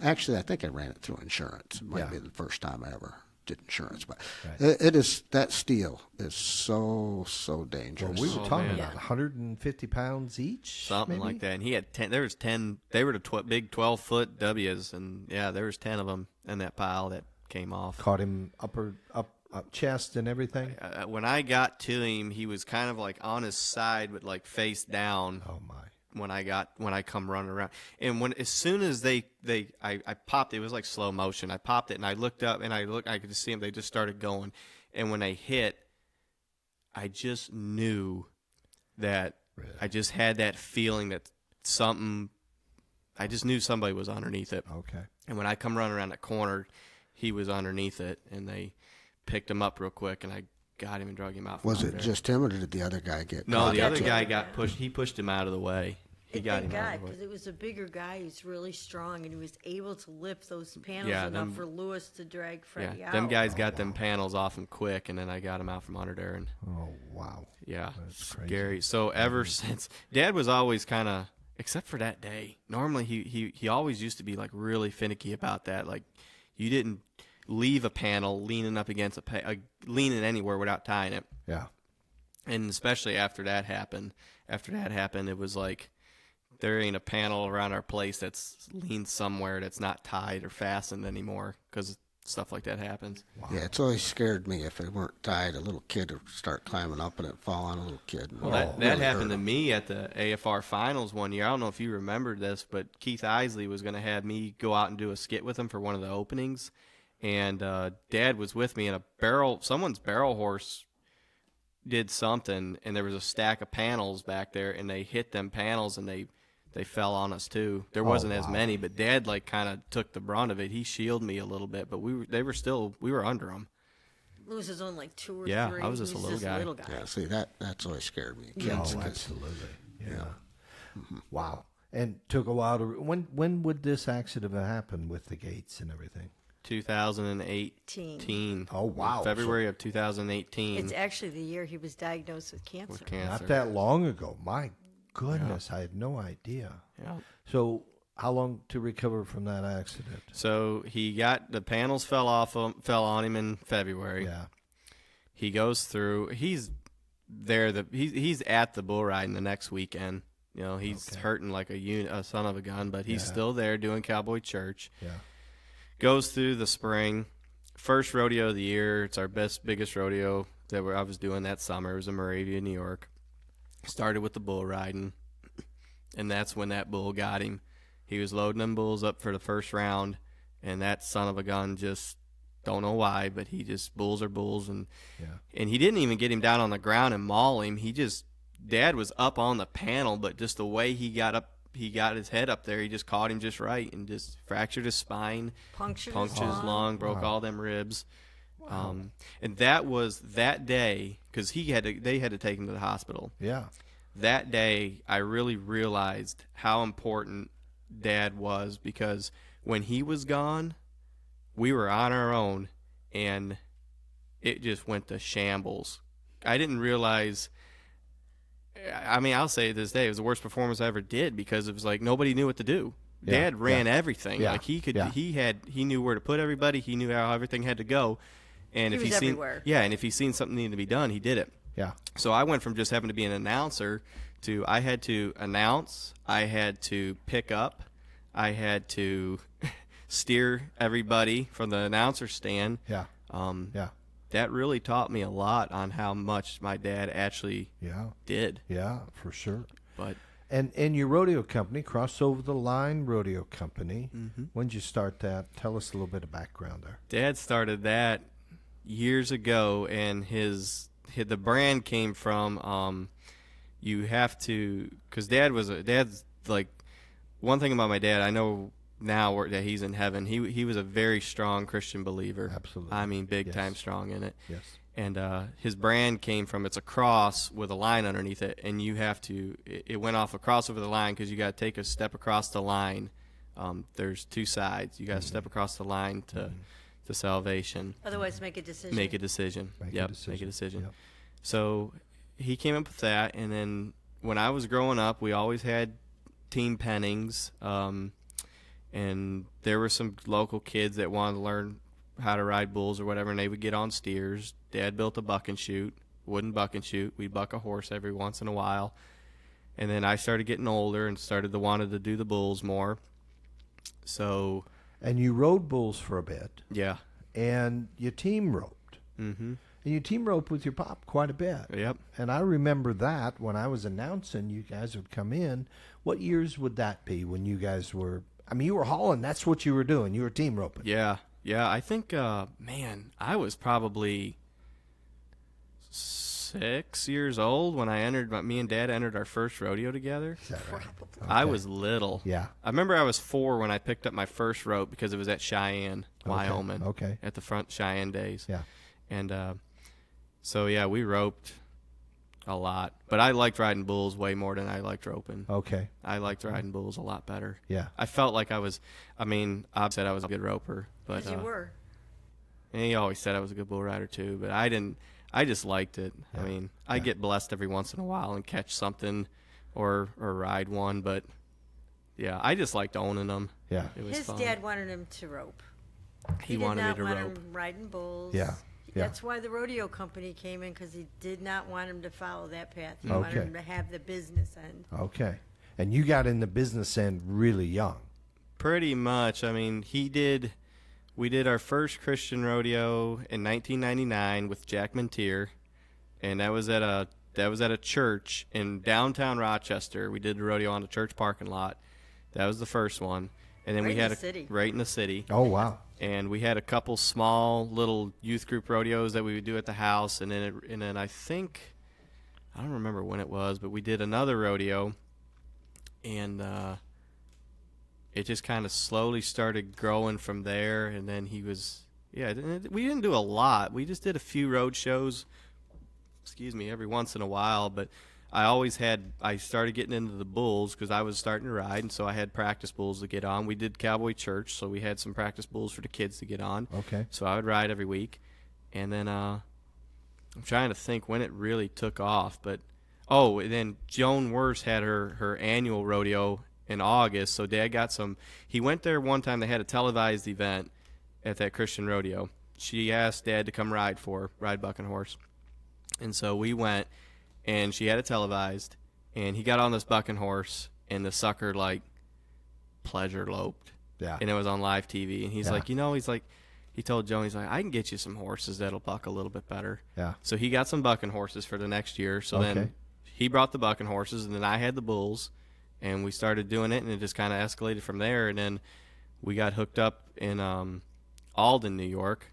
actually, I think I ran it through insurance. It might be the first time I ever did insurance. But it is, that steel is so dangerous. Well, we were talking man. about 150 pounds each? Something maybe? like that. And he had 10. There was 10. They were the big 12-foot W's, and yeah, there was 10 of them in that pile that came off. Caught him up chest and everything? When I got to him, he was kind of like on his side, but like face down. Oh, my. When I come running around, and as soon as I popped it was like slow motion. I popped it and I looked up and I could just see them. They just started going, and when they hit, I just knew that I just had that feeling that I just knew somebody was underneath it. Okay. And when I come running around that corner, he was underneath it, and they picked him up real quick, and I got him and drug him out. Was it just him, or did the other guy get No, caught? the other guy got pushed. He pushed him out of the way. He got him out of the way. Because it was a bigger guy who's really strong, and he was able to lift those panels Yeah, enough them- for Lewis to drag Freddie Yeah, out. them guys got them panels off him quick, and then I got him out from under there, and Oh, wow. yeah, That's crazy. scary. So ever since, Dad was always kind of, except for that day. Normally he always used to be like really finicky about that. Like, you didn't leave a panel leaning up against leaning anywhere without tying it. Yeah. And especially after that happened, it was like, there ain't a panel around our place that's leaned somewhere that's not tied or fastened anymore, because stuff like that happens. Wow. Yeah, it's always scared me if they weren't tied. A little kid would start climbing up and it'd fall on a little kid. Well, that happened to me at the AFR finals one year. I don't know if you remembered this, but Keith Isley was going to have me go out and do a skit with him for one of the openings, and Dad was with me, and someone's barrel horse did something, and there was a stack of panels back there, and they hit them panels, and they fell on us too. There wasn't as many, but Dad like kind of took the brunt of it. He shielded me a little bit, but we were under them. Lewis was only like 2 or Yeah, 3. I was just He a little guy. Yeah, see, that's always scared me. Oh, Kids, 'cause- absolutely. Yeah. Wow. And took a while to. When would this accident have happened with the gates and everything? 2018. Oh, wow. February of 2018. It's actually the year he was diagnosed with cancer. with cancer. Not that long ago. My goodness, I had no idea. Yeah. So How long to recover from that accident? So the panels fell on him in February. Yeah. He goes through. He's there. He's at the bull riding the next weekend. You know, he's hurting like a son of a gun, but he's still there doing cowboy church. Yeah. Goes through the spring. First rodeo of the year. It's our biggest rodeo that I was doing that summer. It was in Moravia, New York. Started with the bull riding, and that's when that bull got him. He was loading them bulls up for the first round, and that son of a gun just don't know why, but bulls are bulls, and he didn't even get him down on the ground and maul him. Dad was up on the panel, but just the way he got up, he got his head up there. He just caught him just right and just fractured his spine, punctured his lung, broke all them ribs. Wow. And that was that day, because they had to take him to the hospital. Yeah. That day, I really realized how important Dad was, because when he was gone, we were on our own, and it just went to shambles. I didn't realize. I mean, I'll say this day, it was the worst performance I ever did, because it was like nobody knew what to do. Dad ran everything. Yeah. Like he knew where to put everybody. He knew how everything had to go. And He if was he seen everywhere. and if he seen something needed to be done, he did it. Yeah. So I went from just having to be an announcer to I had to announce, I had to pick up, I had to steer everybody from the announcer stand. Yeah. That really taught me a lot on how much my dad actually did. Yeah, for sure. But And your rodeo company, Cross Over the Line Rodeo Company, when did you start that? Tell us a little bit of background there. Dad started that years ago, and the brand came from you have to, because Dad's like, one thing about my dad, I know now that he's in heaven, he was a very strong Christian believer. Absolutely. I mean, big time strong in it. Yes. And his brand came from, it's a cross with a line underneath it, and it went off a cross over the line, because you got to take a step across the line. There's two sides. You got to step across the line to salvation. Otherwise, make a decision. Make a decision. Make a decision. Yep. So he came up with that, and then when I was growing up, we always had team pennings, and there were some local kids that wanted to learn how to ride bulls or whatever, and they would get on steers. Dad built a buck and shoot, wooden buck and shoot. We'd buck a horse every once in a while. And then I started getting older and wanted to do the bulls more. So. And you rode bulls for a bit. Yeah. And you team roped. Mm-hmm. And you team roped with your pop quite a bit. Yep. And I remember that when I was announcing, you guys would come in. What years would that be when you guys were, you were hauling, that's what you were doing. You were team roping. Yeah. Yeah, I think, I was probably 6 years old when me and Dad entered our first rodeo together. Is that right? Probably. Okay. I was little. Yeah. I remember I was 4 when I picked up my first rope, because it was at Cheyenne, Wyoming. Okay. At the front Cheyenne days. Yeah. And we roped a lot. But I liked riding bulls way more than I liked roping. Okay. I liked riding bulls a lot better. Yeah. I felt like I said I was a good roper. But Because you were. and he always said I was a good bull rider too, but I didn't. I just liked it. Yeah. I get blessed every once in a while and catch something, or ride one. But yeah, I just liked owning them. Yeah. It was His fun. dad wanted him to rope. He wanted me to did not want rope. him riding bulls. Yeah. Yeah. That's why the rodeo company came in, because he did not want him to follow that path. He Okay. wanted him to have the business end. Okay. And you got in the business end really young. Pretty much. We did our first Christian rodeo in 1999 with Jack Mintier, and that was at a church in downtown Rochester. We did the rodeo on the church parking lot. That was the first one, and then Right we in had the city. right in the city. Oh, wow. And we had a couple small little youth group rodeos that we would do at the house, and then I think, I don't remember when it was, but we did another rodeo, and it just kind of slowly started growing from there. And then we didn't do a lot. We just did a few road shows, every once in a while, but I started getting into the bulls because I was starting to ride, and so I had practice bulls to get on. We did cowboy church, so we had some practice bulls for the kids to get on. Okay. So I would ride every week. And then I'm trying to think when it really took off. But, and then Joan Worse had her annual rodeo in August. So Dad got some. He went there one time. They had a televised event at that Christian rodeo. She asked Dad to come ride bucking horse. And so we went, and she had it televised, and he got on this bucking horse, and the sucker, like, pleasure loped. Yeah. And it was on live TV. And he's Yeah. like, he told Joe, he's like, I can get you some horses that'll buck a little bit better. Yeah. So he got some bucking horses for the next year. So Okay. then he brought the bucking horses, and then I had the bulls, and we started doing it, and it just kind of escalated from there. And then we got hooked up in Alden, New York,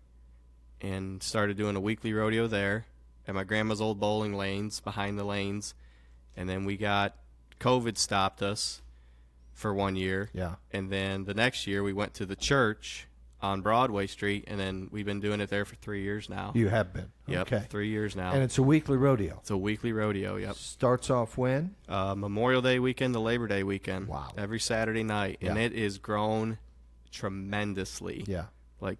and started doing a weekly rodeo there at my grandma's old bowling lanes, behind the lanes. And then COVID stopped us for 1 year. Yeah. And then the next year we went to the church on Broadway Street, and then we've been doing it there for 3 years now. You have been. Yep, Okay. 3 years now. And it's a weekly rodeo. It's a weekly rodeo, yep. Starts off when? Memorial Day weekend to Labor Day weekend. Wow. Every Saturday night. And Yeah. it is grown tremendously. Yeah. Like,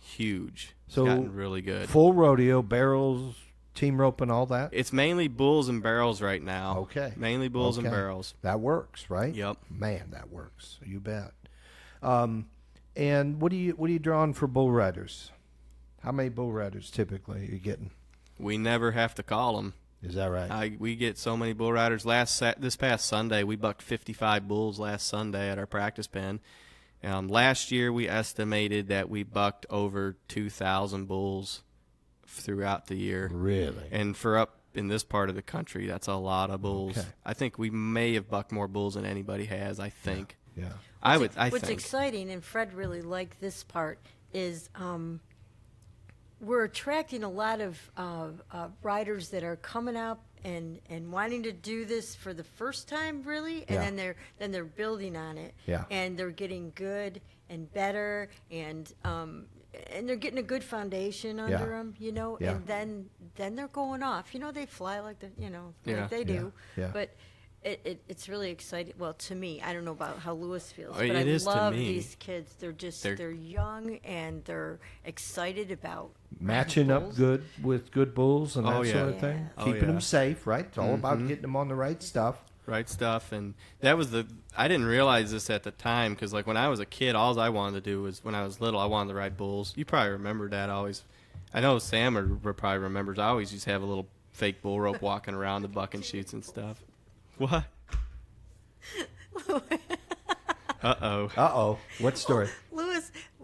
huge. So It's gotten really good. Full rodeo, barrels, team rope, and all that? It's mainly bulls and barrels right now. Okay. Mainly bulls and Okay. barrels. That works, right? Yep. Man, that works. You bet. And what are you drawing for bull riders? How many bull riders typically are you getting? We never have to call them. Is that right? We get so many bull riders. This past Sunday, we bucked 55 bulls last Sunday at our practice pen. Last year, we estimated that we bucked over 2,000 bulls throughout the year. Really? And for up in this part of the country, that's a lot of bulls. Okay. I think we may have bucked more bulls than anybody has, I think. Yeah. I What's think. exciting, and Fred really liked this part, is we're attracting a lot of riders that are coming up and wanting to do this for the first time, really, and Yeah. then they're building on it, Yeah. and they're getting good and better, and they're getting a good foundation under Yeah. them, you know, Yeah. and then they're going off. You know, they fly like Yeah. like they do, Yeah. but. It's really exciting. Well, to me, I don't know about how Lewis feels, Oh, but it I is to love me. these kids. They're young and they're excited about Matching up bulls. good with good bulls and that Oh, sort yeah. of thing. Yeah. Oh, Keeping yeah. them safe, right? It's all about getting them on the right stuff. Right stuff. And that was I didn't realize this at the time, because like when I was a kid, all I wanted to do was, when I was little, I wanted to ride bulls. You probably remember that. I know Sam probably remembers. I always used to have a little fake bull rope walking around the bucking chutes and stuff. What? Uh-oh. What story?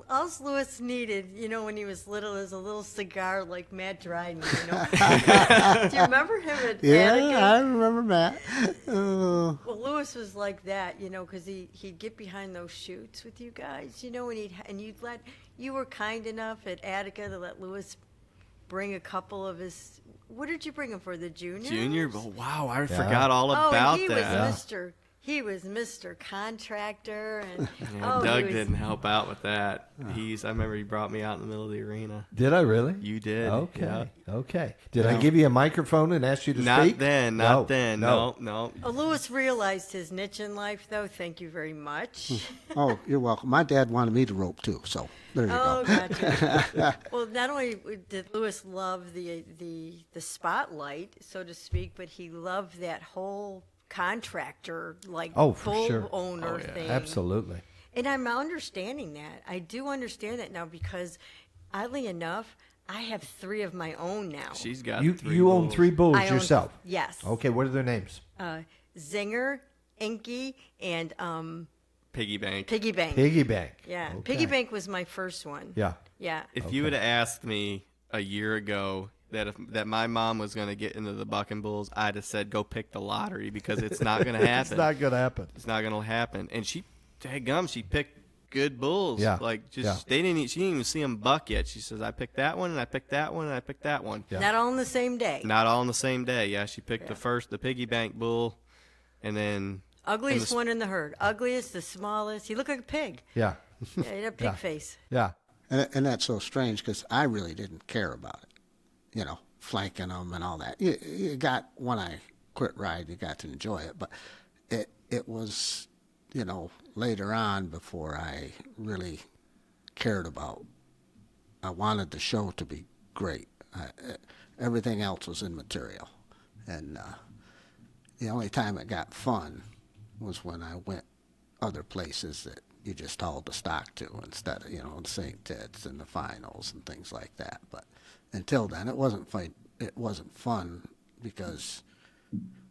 All Lewis needed, when he was little, is a little cigar like Matt Dryden, Do you remember him at Attica? I remember that. Well, Lewis was like that, because he'd get behind those chutes with you guys, and you were kind enough at Attica to let Lewis bring a couple of his. What did you bring him for? The junior? Junior? Oh, wow, I forgot all Oh, about and he that. was He was Mr. Contractor, and Yeah, Doug didn't help out with that. I remember he brought me out in the middle of the arena. Did I really? You did. Okay. Yeah. Okay. Did I give you a microphone and ask you to Not speak? then. No. Not then. No. Oh, Lewis realized his niche in life, though. Thank you very much. Oh, you're welcome. My dad wanted me to rope too, so there you Oh, go. gotcha. Well, not only did Lewis love the spotlight, so to speak, but he loved that whole contractor, like Oh, for bull sure. owner Oh, yeah. thing. Absolutely. And I'm understanding that. I do understand that now because, oddly enough, I have 3 of my own now. She's got You 3 own bulls. 3 bulls I own- yourself? Yes. Okay. What are their names? Zinger, Inky, and Piggy bank. Piggy Bank. Piggy Bank. Yeah. Okay. Piggy Bank was my first one. Yeah. Yeah. If you would have asked me a year ago that my mom was going to get into the bucking bulls, I'd have said go pick the lottery, because it's not going to happen. It's not going to happen. It's not going to happen. And she picked good bulls. Yeah. Like Yeah. she didn't even see them buck yet. She says, I picked that one, and I picked that one, and I picked that one. Yeah. Not all on the same day. Not all on the same day. Yeah, she picked the piggy bank bull, and then Ugliest one in the herd. Ugliest, the smallest. He looked like a pig. Yeah. Yeah, he had a pig Yeah. face. Yeah. And that's so strange because I really didn't care about it, flanking them and all that. You got, when I quit riding, you got to enjoy it, but it was, later on before I really cared about. I wanted the show to be great. Everything else was immaterial, and the only time it got fun was when I went other places that you just hauled the stock to instead of, the St. Ted's and the finals and things like that. But until then, it wasn't fun because,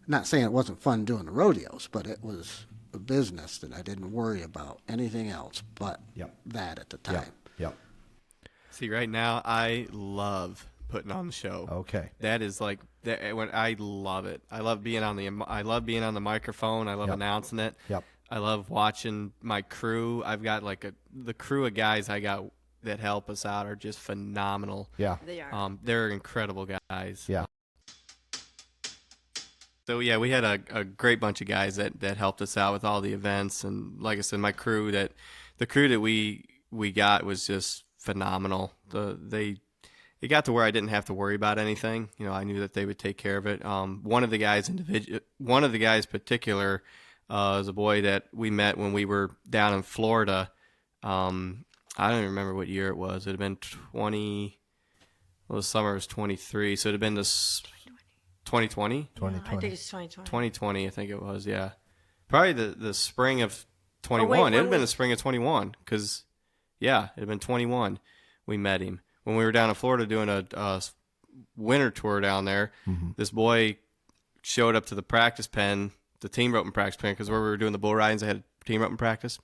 not saying it wasn't fun doing the rodeos, but it was a business that I didn't worry about anything else but that at the time. Yep. See, right now, I love putting on the show. Okay. That is like when I love it. I love being on the microphone. I love announcing it. Yep. I love watching my crew. I've got the crew of guys I got that help us out are just phenomenal. Yeah. They are. They're incredible guys. Yeah. So yeah, we had a great bunch of guys that helped us out with all the events, and like I said, the crew that we got was just phenomenal. It got to where I didn't have to worry about anything. I knew that they would take care of it. One of the guys particular is a boy that we met when we were down in Florida. I don't even remember what year it was. It had been the summer was 23, so it had been this 2020? 2020. I think it's 2020. 2020, I think it was, yeah. Probably the spring of 21. wait, It had been when the spring of 21 because, yeah, it had been 21 we met him. When we were down in Florida doing a winter tour down there, this boy showed up to the practice pen, the team roping practice pen, because where we were doing the bull ridings, they had team roping practice.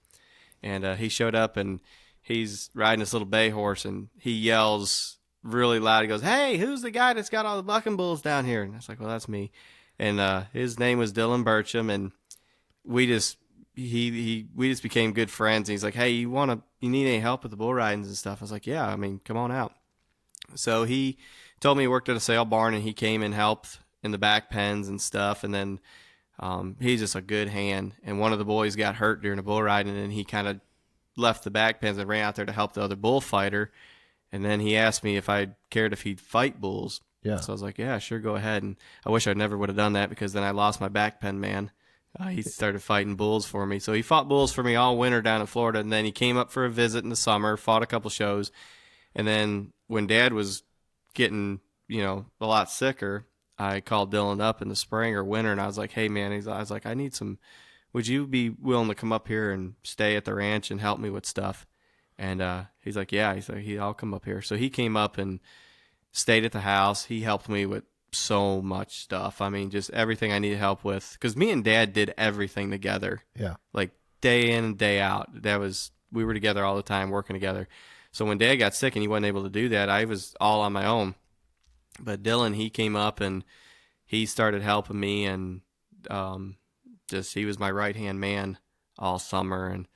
And he showed up, and he's riding this little bay horse, and he yells really loud. He goes, "Hey, who's the guy that's got all the bucking bulls down here?" And I was like, "Well, that's me." And his name was Dylan Burcham, and we just became good friends. And he's like, "Hey, you need any help with the bull ridings and stuff?" I was like, "Yeah, come on out." So he told me he worked at a sale barn, and he came and helped in the back pens and stuff. And then he's just a good hand. And one of the boys got hurt during a bull riding, and he kind of left the back pens and ran out there to help the other bullfighter. And then he asked me if I cared if he'd fight bulls. Yeah. So I was like, "Yeah, sure, go ahead." And I wish I never would have done that, because then I lost my back pen man. He started fighting bulls for me. So he fought bulls for me all winter down in Florida, and then he came up for a visit in the summer, fought a couple shows. And then when Dad was getting, a lot sicker, I called Dylan up in the spring or winter, and I was like, "Hey, man," I was like, would you be willing to come up here and stay at the ranch and help me with stuff? And he's like, "Yeah." He's like, "I'll come up here." So he came up and stayed at the house. He helped me with so much stuff. Just everything I needed help with. Because me and Dad did everything together. Yeah. Like day in and day out. We were together all the time, working together. So when Dad got sick and he wasn't able to do that, I was all on my own. But Dylan, he came up and he started helping me, and he was my right-hand man all summer. And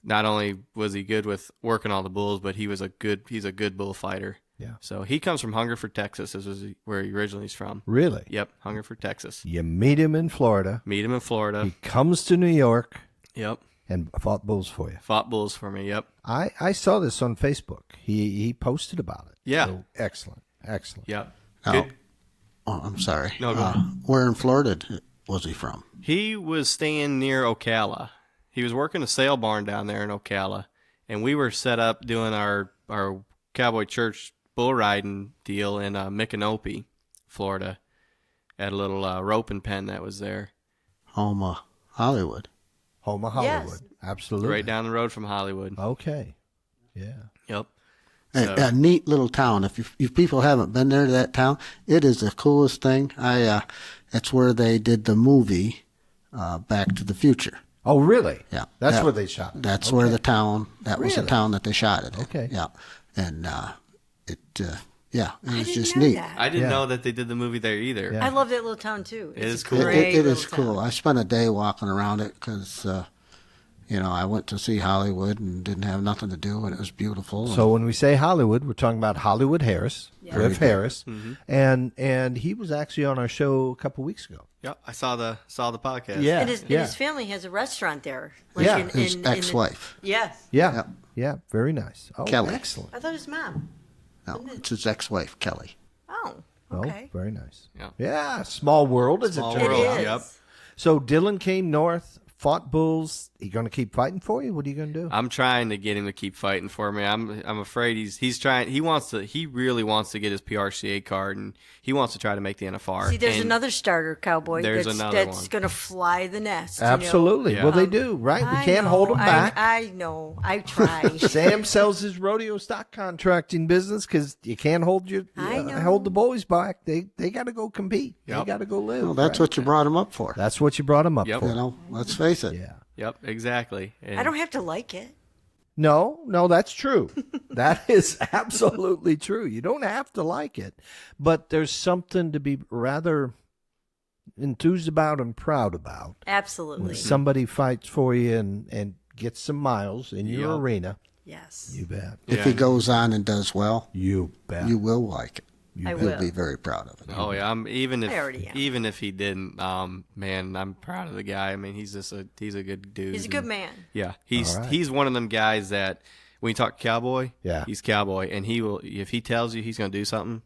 not only was he good with working all the bulls, but he's a good bullfighter. Yeah. So he comes from Hungerford, Texas. This is where he originally is from. Really? Yep, Hungerford, Texas. You meet him in Florida. He comes to New York. Yep. And fought bulls for you. Fought bulls for me, yep. I saw this on Facebook. He posted about it. Yeah. So, excellent. Yep. Oh, I'm sorry. No, go ahead. Where in Florida was he from? He was staying near Ocala. He was working a sale barn down there in Ocala, and we were set up doing our Cowboy Church bull riding deal in Micanopy, Florida, at a little roping pen that was there. Home Hollywood. Home of Hollywood. Yes. Absolutely. Right down the road from Hollywood. Okay. Yeah. Yep. A neat little town. If people haven't been there to that town, it is the coolest thing. It's where they did the movie Back to the Future. Oh, really? Yeah. That's where they shot it. That's where the town. That was the Really? town that they shot it in. Okay. Yeah. And it was didn't just know neat. that. I didn't Yeah. know that they did the movie there either. Yeah. I love that little town too. It It's is a cool. great It is little cool. town. I spent a day walking around it because, I went to see Hollywood and didn't have nothing to do, and it was beautiful. So when we say Hollywood, we're talking about Hollywood Harris, Yeah. Riff Harris, Mm-hmm. and he was actually on our show a couple weeks ago. Yep. I saw the podcast. Yeah. And his family has a restaurant there. Yeah. his ex-wife. Yes. Yeah, Yep. yeah, very nice. Oh, Kelly. excellent. I thought his mom. No, it's his ex-wife, Kelly. Oh, Oh, okay. very nice. Yeah. Yeah, small world as Small it turns world. out. It is. Yep. So Dylan came north fought bulls. He going to keep fighting for you? What are you going to do? I'm trying to get him to keep fighting for me. I'm afraid he's trying. He really wants to get his PRCA card, and he wants to try to make the NFR. See, there's And another starter, Cowboy. There's another that's one. going to fly the nest. Absolutely. Yeah. Well, they do, right? We I can't hold know, them back. I know. I try. Sam sells his rodeo stock contracting business because you can't hold hold the boys back. They got to go compete. They Yep. got to go live. Well, that's what you brought him up for. That's what you brought him up Yep. for. You know, let's face it. Yeah. Yep, exactly. And I don't have to like it. No, that's true. That is absolutely true. You don't have to like it, but there's something to be rather enthused about and proud about. Absolutely. When somebody fights for you and gets some miles in your Yep. arena, Yes. you bet. If he goes on and does well, You bet. you will like it. I You'll will. be very proud of it. Oh yeah, even I already am. if he didn't, man, I'm proud of the guy. I mean, he's a good dude. He's a good And, man. Yeah, All right. he's one of them guys that when you talk cowboy, Yeah. he's cowboy, and he will, if he tells you he's going to do something,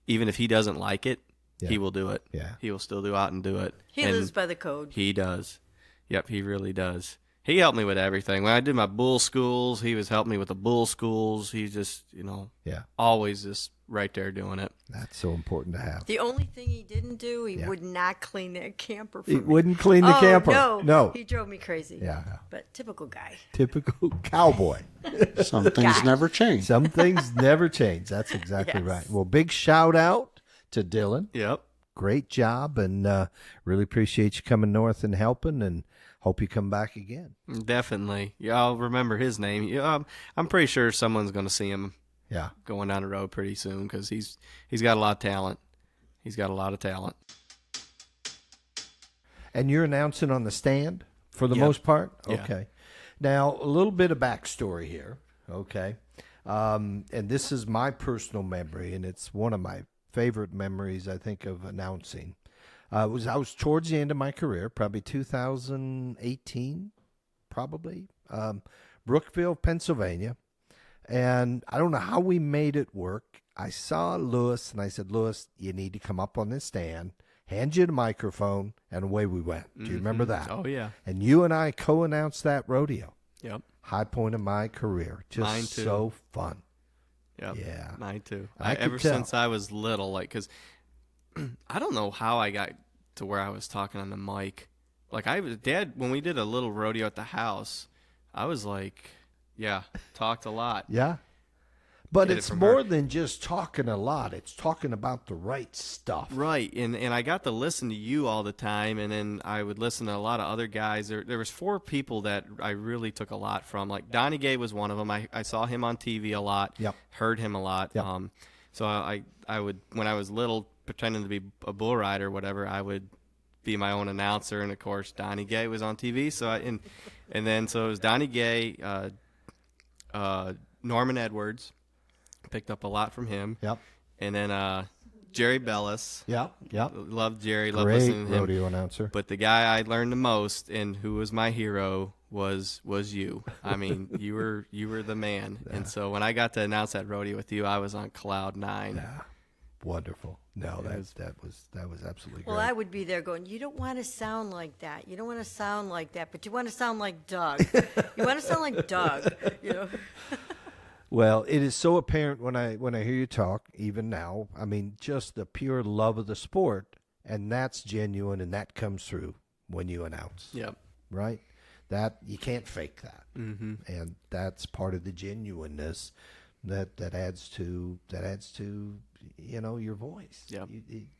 even if he doesn't like it, Yeah. he will do it. Yeah. He will still go out and do it. He And lives by the code. He does. Yep, he really does. He helped me with everything. When I did my bull schools, he was helping me with the bull schools. He's just, Yeah. always just right there doing it. That's so important to have. The only thing he didn't do, he Yeah. would not clean that camper for He me. wouldn't clean the Oh, camper. No. He drove me crazy. Yeah. But typical guy. Typical cowboy. Some things God. never change. Some things never change. That's exactly Yes. right. Well, big shout out to Dylan. Yep. Great job, and really appreciate you coming north and helping, and hope you come back again. Definitely. Yeah, I'll remember his name. Yeah, I'm pretty sure someone's going to see him Yeah. going down the road pretty soon because he's got a lot of talent. He's got a lot of talent. And you're announcing on the stand for the Yep. most part? Yeah. Okay. Now, a little bit of backstory here, okay? And this is my personal memory, and it's one of my favorite memories, I think, of announcing. I was towards the end of my career, probably 2018, probably, Brookville, Pennsylvania. And I don't know how we made it work. I saw Lewis, and I said, Lewis, you need to come up on this stand, hand you the microphone, and away we went. Do you remember that? Oh, yeah. And you and I co-announced that rodeo. Yep. High point of my career. Just Mine too. so fun. Yep. Yeah. Mine too. I could Ever tell. since I was little, like, because I don't know how I got to where I was talking on the mic. Like, Dad, when we did a little rodeo at the house, I was like, yeah, talked a lot. Yeah. But Get it it's from more her. than just talking a lot. It's talking about the right stuff. Right, and I got to listen to you all the time, and then I would listen to a lot of other guys. There was 4 people that I really took a lot from. Like Donnie Gay was one of them. I saw him on TV a lot. Yep. Heard him a lot. Yep. So I would, when I was little, pretending to be a bull rider or whatever, I would be my own announcer, and of course Donnie Gay was on TV. So and then so it was Donnie Gay, Norman Edwards. Picked up a lot from him. Yep. And then Jerry Bellis. Yep. Yep. Loved Jerry. Loved Great listening to him. rodeo announcer. But the guy I learned the most and who was my hero was you. I mean, you were the man. And so when I got to announce that rodeo with you, I was on cloud 9. Yeah. Wonderful. No, that was absolutely Well, great. I would be there going, you don't want to sound like that. You don't want to sound like that, but you want to sound like Doug. You want to sound like Doug, you know. Well, it is so apparent when I hear you talk, even now. I mean, just the pure love of the sport, and that's genuine, and that comes through when you announce. Yep. Right? That you can't fake that, and that's part of the genuineness that adds to your voice. Yep.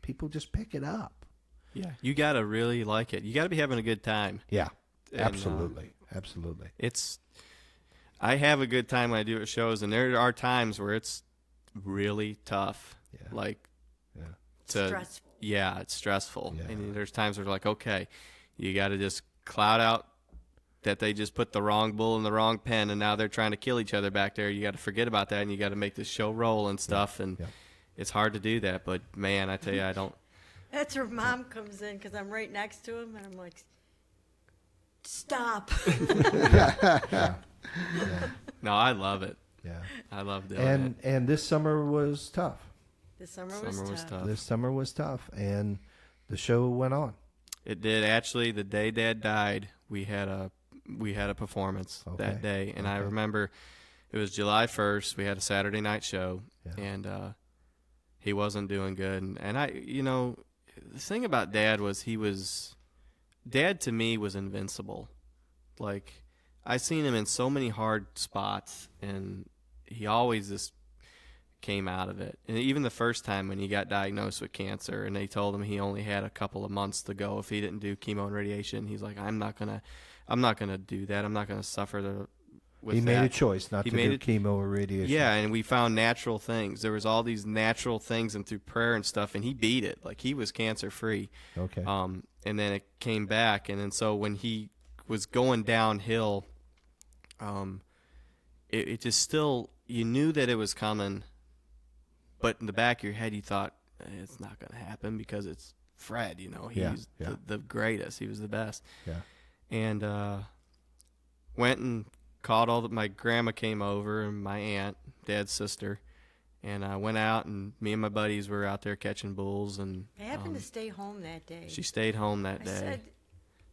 People just pick it up. Yeah. You got to really like it. You got to be having a good time. Yeah, And, absolutely. I have a good time when I do it at shows, and there are times where it's really tough. Yeah. Like, Yeah. Stressful. Yeah, it's stressful. Yeah. And there's times where like, okay, you got to just cloud out that they just put the wrong bull in the wrong pen, and now they're trying to kill each other back there. You got to forget about that, and you got to make this show roll and stuff. And Yeah. it's hard to do that, but man, I tell you, I don't. That's where Mom comes in because I'm right next to him, and I'm like, stop. No, I love it. Yeah. I love doing it. And this summer was tough. This summer Summer was was tough. tough. This summer was tough, and the show went on. It did. Actually, the day Dad died we had a performance Okay. that day, and I Okay. remember it was July 1st. We had a Saturday night show, Yeah. and he wasn't doing good. And I, the thing about Dad was Dad to me was invincible. Like, I seen him in so many hard spots, and he always just came out of it. And even the first time when he got diagnosed with cancer, and they told him he only had a couple of months to go if he didn't do chemo and radiation, he's like, I'm not gonna do that. I'm not gonna suffer with He that. made a choice not He to made do it- chemo or radiation. Yeah, and we found natural things. There was all these natural things, and through prayer and stuff, and he beat it. Like, he was cancer free. Okay. And then it came back, and then so when he was going downhill, it just still, you knew that it was coming, but in the back of your head you thought, it's not going to happen because it's Fred. He's Yeah. the greatest. He was the best. Yeah. And went and called my grandma came over, and my aunt, Dad's sister, and I went out, and me and my buddies were out there catching bulls, and I happened to stay home that day. she stayed home that I day. said,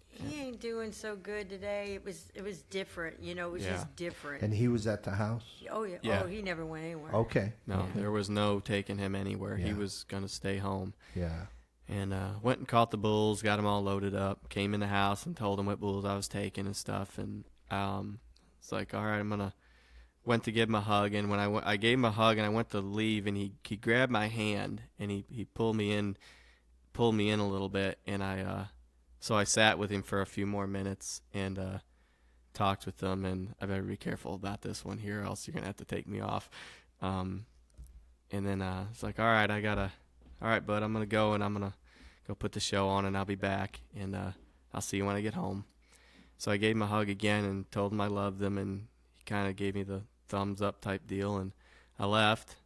he ain't doing so good today. It was different, it was Yeah. just different. And he was at the house? Oh, yeah. Yeah. Oh, he never went anywhere. Okay. No, there was no taking him anywhere. He Yeah. was going to stay home. Yeah. And went and caught the bulls, got them all loaded up, came in the house and told them what bulls I was taking and stuff. And it's like, all right, went to give him a hug. And when I gave him a hug and I went to leave, and he grabbed my hand and he pulled me in a little bit. And so I sat with him for a few more minutes and talked with him. And I better be careful about this one here, or else you're going to have to take me off. And then it's like, all right, all right, bud, I'm going to go, and I'm going to go put the show on, and I'll be back, and I'll see you when I get home. So I gave him a hug again and told him I loved him, and he kind of gave me the thumbs up type deal, and I left,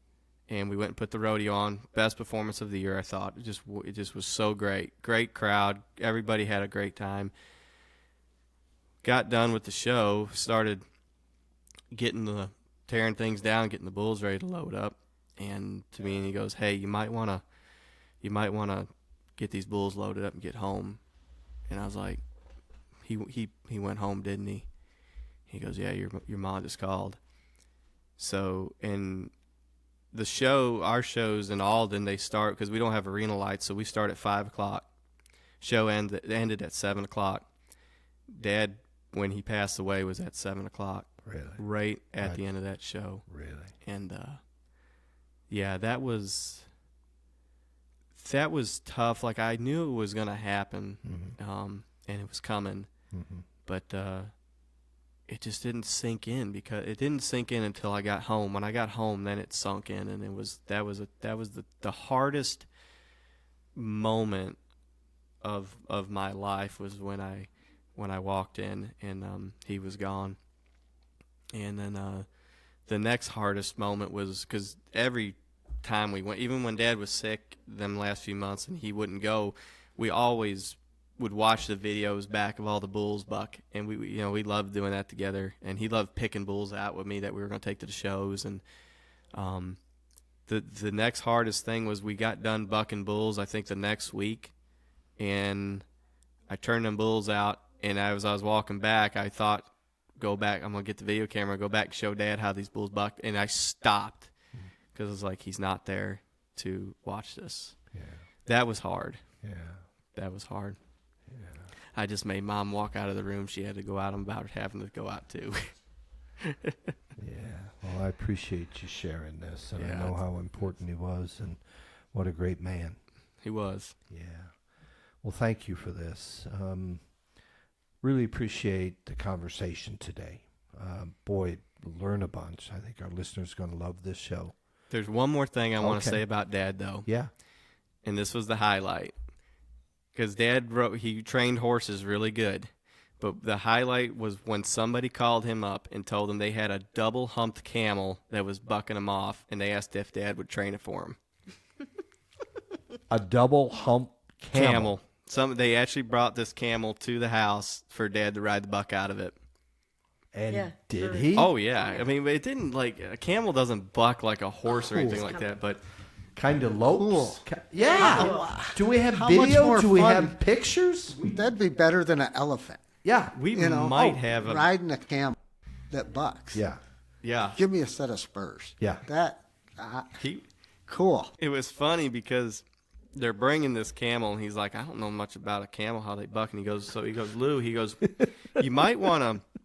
and we went and put the rodeo on. Best performance of the year, I thought. It just was so great. Great crowd. Everybody had a great time. Got done with the show, started tearing things down, getting the bulls ready to load up, and to me, and he goes, hey, you might want to get these bulls loaded up and get home. And I was like, he went home, didn't he? He goes, yeah, your mom just called. So, and the show, our shows in Alden, they start, because we don't have arena lights, so we start at 5 o'clock. Show ended at 7 o'clock. Dad, when he passed away, was at 7 o'clock. Really? Right at the end of that show. Really? And yeah, that was tough. Like, I knew it was going to happen, and it was coming, but it just didn't sink in, because it didn't sink in until I got home. When I got home, then it sunk in, and that was the hardest moment of my life, was when I walked in and he was gone. And then the next hardest moment was, because every time we went, even when Dad was sick them last few months and he wouldn't go, we always would watch the videos back of all the bulls buck, and we loved doing that together. And he loved picking bulls out with me that we were going to take to the shows. And the next hardest thing was, we got done bucking bulls, I think the next week, and I turned them bulls out, and as I was walking back, I thought, go back, I'm going to get the video camera, go back and show Dad how these bulls bucked. And I stopped, because I was like, he's not there to watch this. Yeah. That was hard. Yeah. That was hard. Yeah. I just made Mom walk out of the room. She had to go out. I'm about having to go out too. Yeah. Well, I appreciate you sharing this, and I Yeah, know it's- how important he was, and what a great man. He was. Yeah. Well, thank you for this. Really appreciate the conversation today. Boy, learn a bunch. I think our listeners are going to love this show. There's one more thing I want to Okay. say about Dad, though. Yeah. And this was the highlight. Because Dad he trained horses really good. But the highlight was when somebody called him up and told him they had a double-humped camel that was bucking him off, and they asked if Dad would train it for him. A double hump camel. They actually brought this camel to the house for Dad to ride the buck out of it. And Yeah, did sure. he? Oh, yeah. I mean, it didn't, a camel doesn't buck like a horse or anything like that, but Kind of lopes? Yeah. Do we have How much video? more Do we fun? have pictures? That'd be better than an elephant. Yeah. We You know, might have a riding a camel that bucks. Yeah. yeah. Give me a set of spurs. Yeah. That He cool. It was funny because they're bringing this camel, and he's like, I don't know much about a camel, how they buck. And he goes, Lou, you might want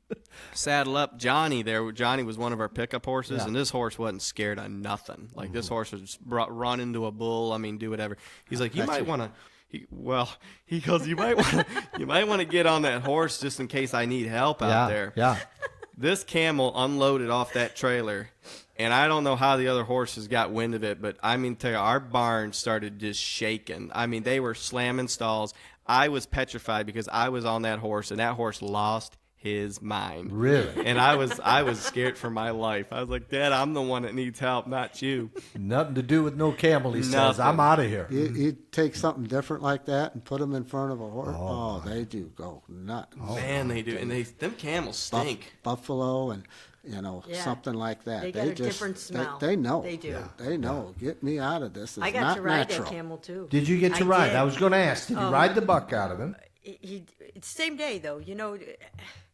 to saddle up Johnny there. Johnny was one of our pickup horses, Yeah. and this horse wasn't scared of nothing. Like, this horse was run into a bull. I mean, do whatever. He's like, you might want to. He goes, you might want to get on that horse just in case I need help out there. Yeah. This camel unloaded off that trailer, and I don't know how the other horses got wind of it, but I mean, tell you, our barn started just shaking. I mean, they were slamming stalls. I was petrified because I was on that horse, and that horse lost his mind. Really? And I was scared for my life. I was like, Dad, I'm the one that needs help, not you. Nothing to do with no camel, he says. Nothing. I'm out of here. You take something different like that and put them in front of a horse. Oh, they do go nuts. Man, they do. And them camels stink. Buffalo and Yeah. something like that. They got a different smell. They know. They do. Yeah. They know. Get me out of this. It's I got not to ride natural. that camel too. Did you get to I ride? did. I was going to ask. Did you ride the buck out of him? It's same day though.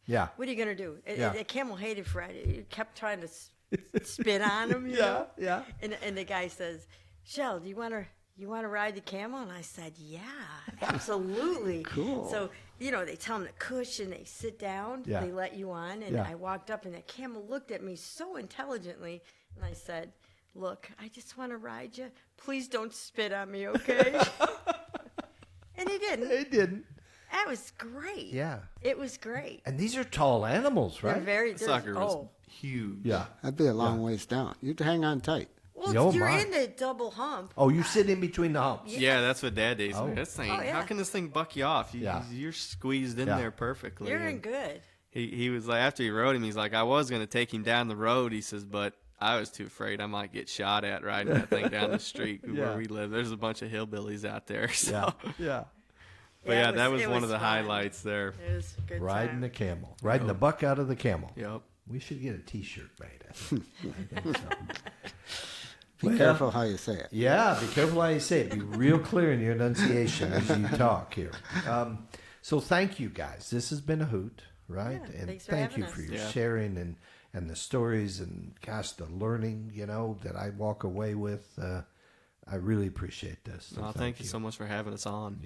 Yeah. What are you gonna do? Yeah. The camel hated Friday. He kept trying to spit on him. You Yeah, know? yeah. And the guy says, "Shell, do you want to ride the camel?" And I said, "Yeah, absolutely." Cool. So they tell him to cush and they sit down. Yeah. They let you on. And Yeah. I walked up and the camel looked at me so intelligently, and I said, "Look, I just want to ride you. Please don't spit on me, okay?" And he didn't. They didn't. That was great. Yeah. It was great. And these are tall animals, right? They're very Sucker was oh. huge. Yeah. That'd be a long ways down. You'd hang on tight. Well, Oh, you're my. in the double hump. Oh, you sit in between the humps. Yeah, that's what Dad did. Oh. This thing, Oh, yeah. how can this thing buck you off? Yeah. You're squeezed in Yeah. there perfectly. You're in And good. He was like, after he rode him, he's like, I was going to take him down the road. He says, but I was too afraid I might get shot at riding that thing down the street Yeah. where we live. There's a bunch of hillbillies out there. So. Yeah. Yeah. But Yeah, yeah, it that was- was it one was of the fun. highlights there. It was a good Riding time. the camel. Riding the buck out of the camel. Yep. We should get a T-shirt made. I think. I think so. Be Well, careful how you say it. Yeah, be careful how you say it. Be real clear in your enunciation as you talk here. So thank you, guys. This has been a hoot, right? Yeah, and thanks for thank having you for us. your Yeah. sharing and the stories and, gosh, the learning, that I walk away with. I really appreciate this. So Well, thank you so much for having us on.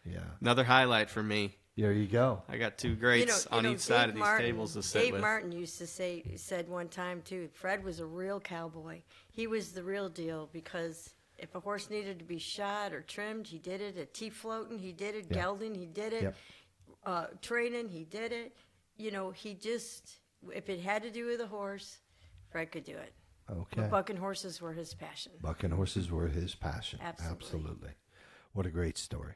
Yeah. Another highlight for me. There you go. I got two greats on each side of these tables to sit Dave with. Martin used to said one time too, Fred was a real cowboy. He was the real deal because if a horse needed to be shod or trimmed, he did it. At T-floating, he did it. Yeah. Gelding, he did it. Yep. Training, he did it. He just, if it had to do with a horse, Fred could do it. Okay. Bucking horses were his passion. Bucking horses were his passion. Absolutely. What a great story.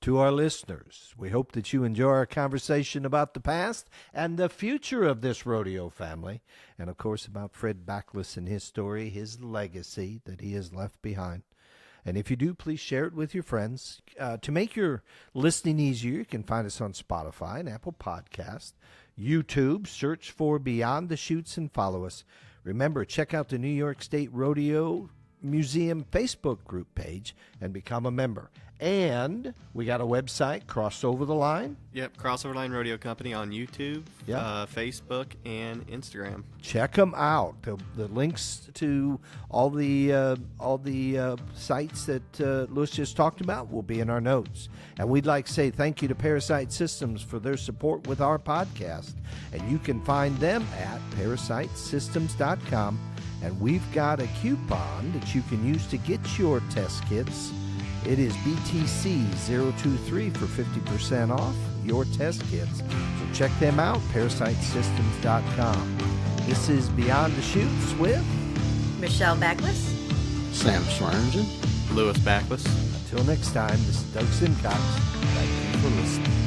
To our listeners, we hope that you enjoy our conversation about the past and the future of this rodeo family, and of course about Fred Backlas and his story, his legacy that he has left behind. And if you do, please share it with your friends. To make your listening easier, you can find us on Spotify and Apple Podcasts, YouTube. Search for Beyond the Chutes and follow us. Remember, check out the New York State Rodeo Museum Facebook group page and become a member. And we got a website, Cross Over the Line. Yep, Crossover Line Rodeo Company on YouTube, Yeah. Facebook, and Instagram. Check them out. The links to all the sites that Louis just talked about will be in our notes. And we'd like to say thank you to ParaSight Systems for their support with our podcast. And you can find them at ParaSightSystems.com. And we've got a coupon that you can use to get your test kits. It is BTC 023 for 50% off your test kits. So check them out, ParaSightSystems.com. This is Beyond the Chutes with Michelle Backlas. Sam Swearingen. Louis Backlas. Until next time, this is Doug Simcox. Thank you for listening.